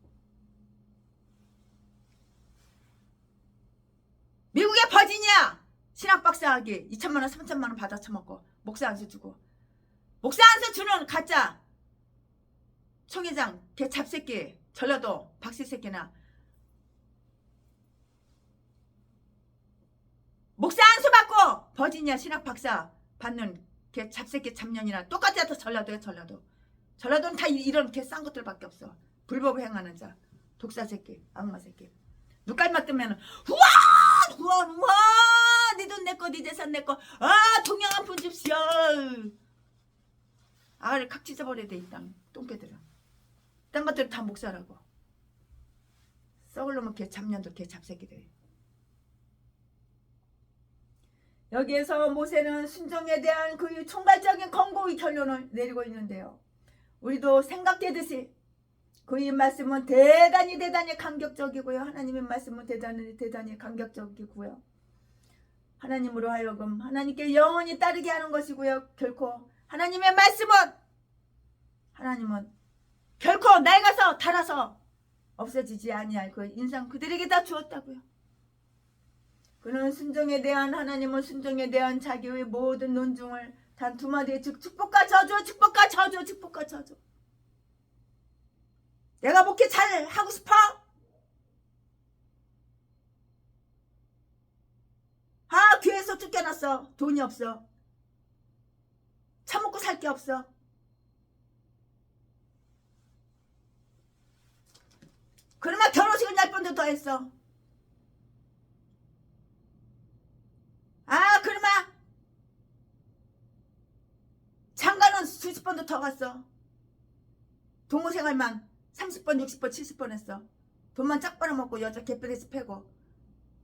미국의 버지니아 신학박사 하기 2천만원 3천만원 받아 처먹고 목사 안수 주고 목사 안수 주는 가짜 총회장 개 잡새끼 전라도 박씨새끼나 목사 안수 받고 버지니아 신학박사 받는 개 잡새끼 잡년이나 똑같아. 전라도야. 전라도는 다 이런 개 싼 것들밖에 없어. 불법을 행하는 자 독사 새끼 악마 새끼. 눈깔 맞으면 우와 네 돈 내꺼 네 재산 내꺼 동양 한 푼 줍시오. 아가를 칵 찢어버려야 돼. 이 땅 똥개들은. 딴 것들은 다 목사라고. 썩을 놈은 개 잡년들 개 잡새끼들. 여기에서 모세는 순종에 대한 그 총괄적인 권고의 결론을 내리고 있는데요. 우리도 생각되듯이 그의 말씀은 대단히 감격적이고요. 하나님의 말씀은 대단히 감격적이고요. 하나님으로 하여금 하나님께 영원히 따르게 하는 것이고요. 결코 하나님의 말씀은 하나님은 결코 낡아서 닳아서 없어지지 아니할 그 인상 그들에게 다 주었다고요. 그는 순종에 대한 하나님은 순종에 대한 자기의 모든 논중을 단 두 마디에 즉 축복과 저주 축복과 저주 축복과 저주. 내가 목회 잘 하고 싶어? 아 교회에서 쫓겨났어. 돈이 없어. 처먹고 살 게 없어. 그러면 결혼식을 10번도 더 했어. 아 그러면 장가는 수십 번도 더 갔어. 동호생활만 30번 60번 70번 했어. 돈만 짝 빨아먹고 여자 개뼈대지 패고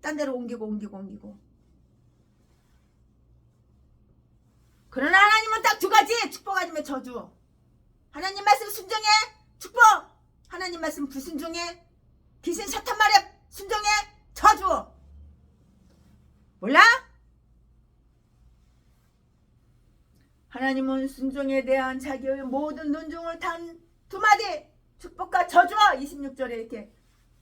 딴 데로 옮기고 그러나 하나님은 딱 두 가지. 축복 아니면 저주. 하나님 말씀 순종해 축복, 하나님 말씀 불순종해 귀신 사탄 말에 순종해 저주. 몰라? 하나님은 순종에 대한 자기의 모든 논중을 단 두 마디 축복과 저주와 26절에 이렇게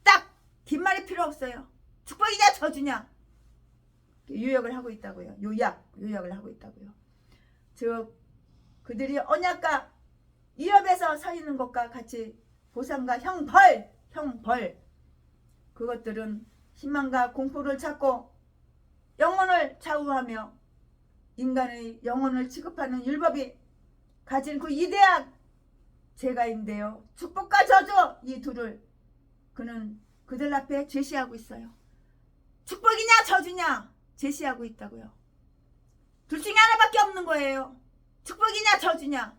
딱 긴 말이 필요 없어요. 축복이냐 저주냐 요약을 하고 있다고요. 요약을 하고 있다고요. 즉 그들이 언약과 이업에서 서 있는 것과 같이 보상과 형벌 그것들은 희망과 공포를 찾고 영혼을 좌우하며 인간의 영혼을 취급하는 율법이 가진 그 위대한 재가인데요. 축복과 저주 이 둘을 그는 그들 앞에 제시하고 있어요. 축복이냐 저주냐 제시하고 있다고요. 둘 중에 하나밖에 없는 거예요. 축복이냐 저주냐.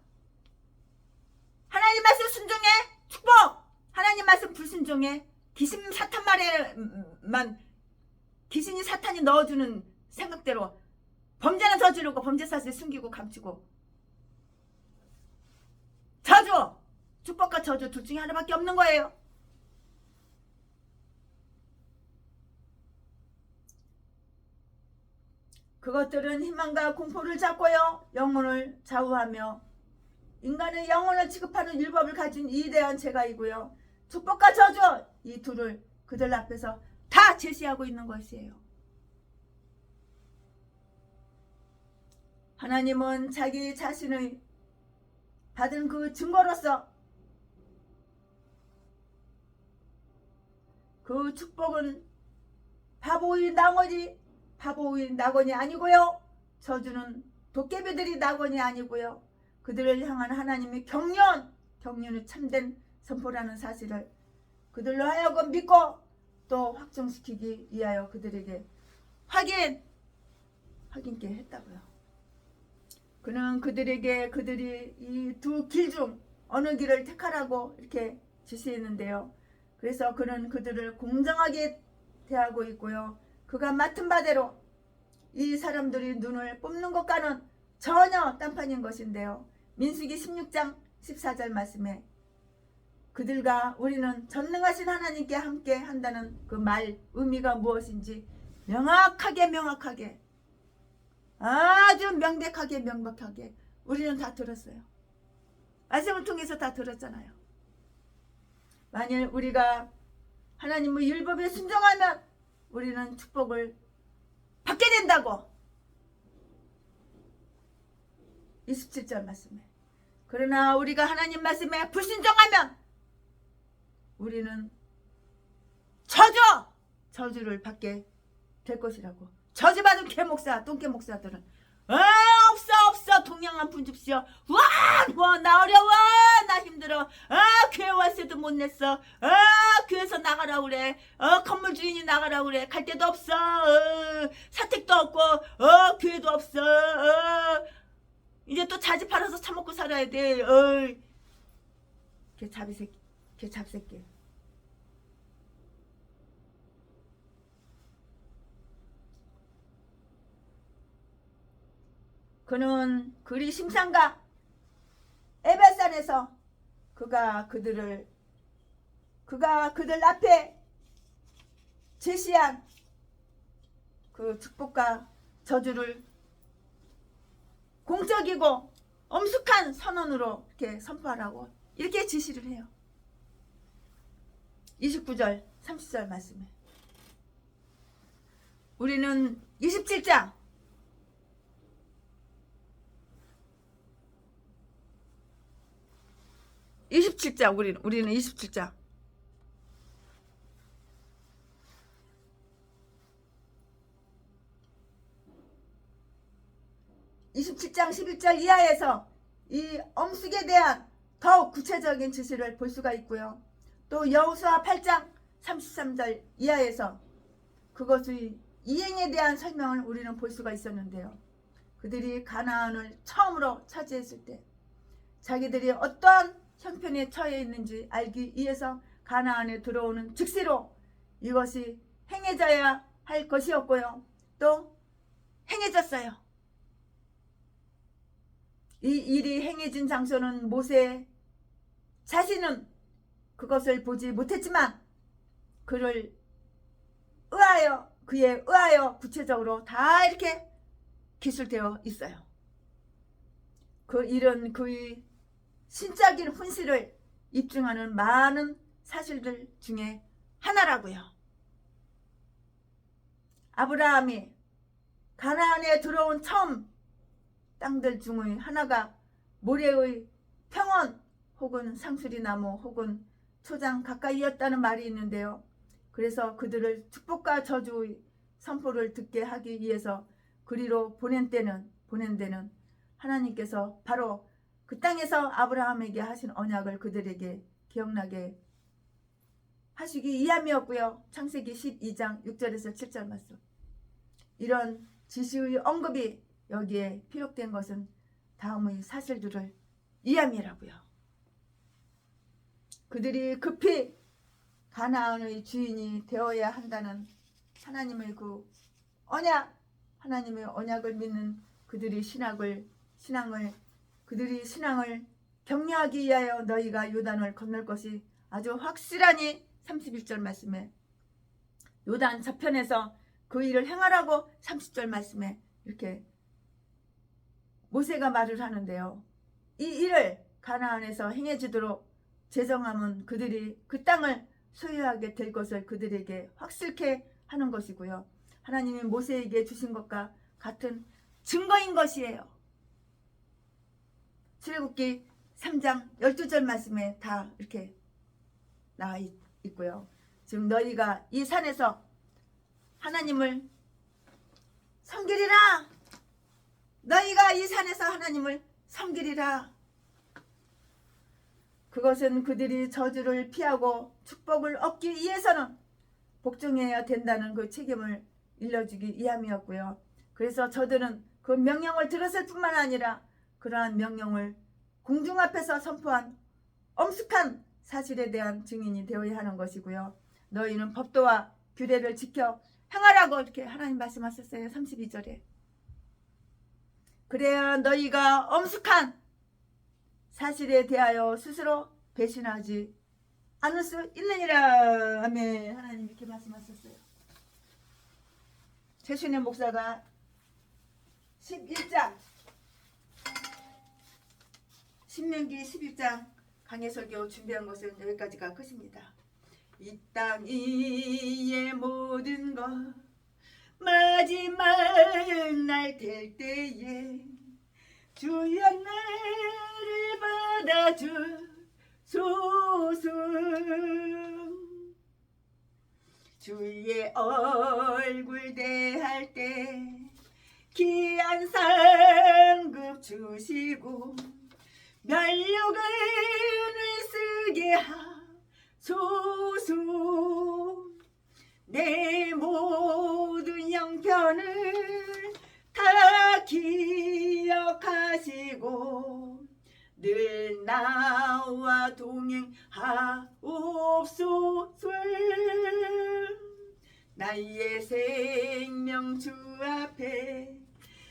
하나님 말씀 순종해 축복, 하나님 말씀 불순종해 귀신 사탄 말에만 귀신이 사탄이 넣어주는 생각대로 범죄는 저지르고 범죄 사실 숨기고 감추고 저주, 축복과 저주 둘 중에 하나밖에 없는 거예요. 그것들은 희망과 공포를 잡고요 영혼을 좌우하며 인간의 영혼을 취급하는 율법을 가진 위대한 재가이고요. 축복과 저주 이 둘을 그들 앞에서 다 제시하고 있는 것이에요. 하나님은 자기 자신의 받은 그 증거로서 그 축복은 바보의 낙원이 아니고요. 저주는 도깨비들이 낙원이 아니고요. 그들을 향한 하나님의 경륜의 참된 선포라는 사실을 그들로 하여금 믿고 또 확정시키기 위하여 그들에게 확인케 했다고요. 그는 그들에게 그들이 이 두 길 중 어느 길을 택하라고 이렇게 지시했는데요. 그래서 그는 그들을 공정하게 대하고 있고요. 그가 맡은 바대로 이 사람들이 눈을 뽑는 것과는 전혀 딴판인 것인데요. 민수기 16장 14절 말씀에 그들과 우리는 전능하신 하나님께 함께 한다는 그 말 의미가 무엇인지 명확하게 아주 명백하게 우리는 다 들었어요. 말씀을 통해서 다 들었잖아요. 만일 우리가 하나님의 율법에 순종하면 우리는 축복을 받게 된다고 27절 말씀에 그러나 우리가 하나님 말씀에 불순종하면 우리는 저주를 받게 될 것이라고. 저주받은 개목사 똥개목사들은 없어 동양한 분 줍시오. 나 어려워 나 힘들어 교회 왔어도 못 냈어 교회에서 나가라 그래 건물 주인이 나가라 그래 갈 데도 없어 사택도 없고 교회도 없어 이제 또 자지 팔아서 처먹고 살아야 돼 개 잡새끼 그는 그리 심상가 에발산에서 그가 그들 앞에 제시한 그 축복과 저주를 공적이고 엄숙한 선언으로 이렇게 선포하라고 이렇게 지시를 해요. 29절 30절 말씀에 우리는 27장 27장 우리는 27장 27장 11절 이하에서 이 엄숙에 대한 더욱 구체적인 지시를 볼 수가 있고요. 또 여호수아 8장 33절 이하에서 그것의 이행에 대한 설명을 우리는 볼 수가 있었는데요. 그들이 가나안을 처음으로 차지했을 때 자기들이 어떠한 형편에 처해 있는지 알기 위해서 가나안에 들어오는 즉시로 이것이 행해져야 할 것이었고요. 또 행해졌어요. 이 일이 행해진 장소는 모세 자신은 그것을 보지 못했지만 그에 의하여 구체적으로 다 이렇게 기술되어 있어요. 그 일은 그의 신적인 훈시를 입증하는 많은 사실들 중에 하나라고요. 아브라함이 가나안에 들어온 처음 땅들 중의 하나가 모래의 평원 혹은 상수리나무 혹은 초장 가까이였다는 말이 있는데요. 그래서 그들을 축복과 저주의 선포를 듣게 하기 위해서 그리로 보낸 데는 하나님께서 바로 그 땅에서 아브라함에게 하신 언약을 그들에게 기억나게 하시기 위함이었고요. 창세기 12장 6절에서 7절 말씀. 이런 지시의 언급이 여기에 피력된 것은 다음의 사실들을 위함이라고요. 그들이 급히 가나안의 주인이 되어야 한다는 하나님의 그 언약, 하나님의 언약을 믿는 그들이 신앙을 격려하기 위하여 너희가 요단을 건널 것이 아주 확실하니 31절 말씀에 요단 저편에서 그 일을 행하라고 30절 말씀에 이렇게 모세가 말을 하는데요. 이 일을 가나안에서 행해지도록 제정함은 그들이 그 땅을 소유하게 될 것을 그들에게 확실케 하는 것이고요. 하나님이 모세에게 주신 것과 같은 증거인 것이에요. 출애굽기 3장 12절 말씀에 다 이렇게 나와 있고요. 지금 너희가 이 산에서 하나님을 섬기리라. 너희가 이 산에서 하나님을 섬기리라. 그것은 그들이 저주를 피하고 축복을 얻기 위해서는 복종해야 된다는 그 책임을 일러주기 위함이었고요. 그래서 저들은 그 명령을 들었을 뿐만 아니라 그러한 명령을 공중 앞에서 선포한 엄숙한 사실에 대한 증인이 되어야 하는 것이고요. 너희는 법도와 규례를 지켜 행하라고 이렇게 하나님 말씀하셨어요. 32절에. 그래야 너희가 엄숙한 사실에 대하여 스스로 배신하지 않을 수 있느니라. 아멘. 하나님 이렇게 말씀하셨어요. 최순애 목사가 11장 신명기 11장 강해설교 준비한 것은 여기까지가 끝입니다. 이 땅 위의 모든 것 마지막 날 될 때에 주여 나를 받아주소서. 주의 얼굴 대할 때 귀한 상급 주시고 면류관을 쓰게 하소서. 내 모든 형편을 다 기억하시고 늘 나와 동행하옵소서. 나의 생명 주 앞에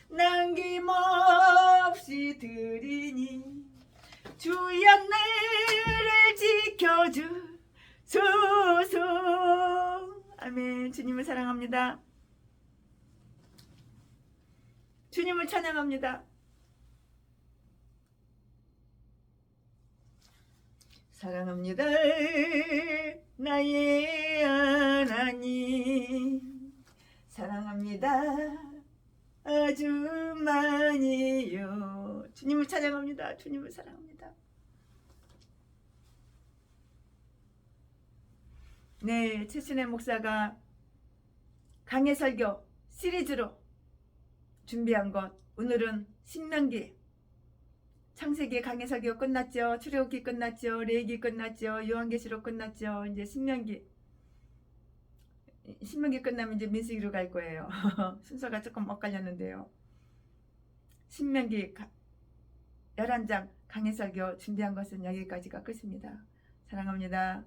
남김없이 아멘. 주님을 사랑합니다. 주님을 찬양합니다. 사랑합니다. 나의 하나님 사랑합니다. 아주 많이요. 주님을 찬양합니다. 주님을 사랑합니다. 네, 최순애 목사가 강해설교 시리즈로 준비한 것, 오늘은 신명기, 창세기 강해설교 끝났죠. 출애굽기 끝났죠. 레위기 끝났죠. 요한계시록 끝났죠. 이제 신명기 끝나면 이제 민수기로 갈 거예요. 순서가 조금 엇갈렸는데요. 신명기 11장 강해설교 준비한 것은 여기까지가 끝입니다. 사랑합니다.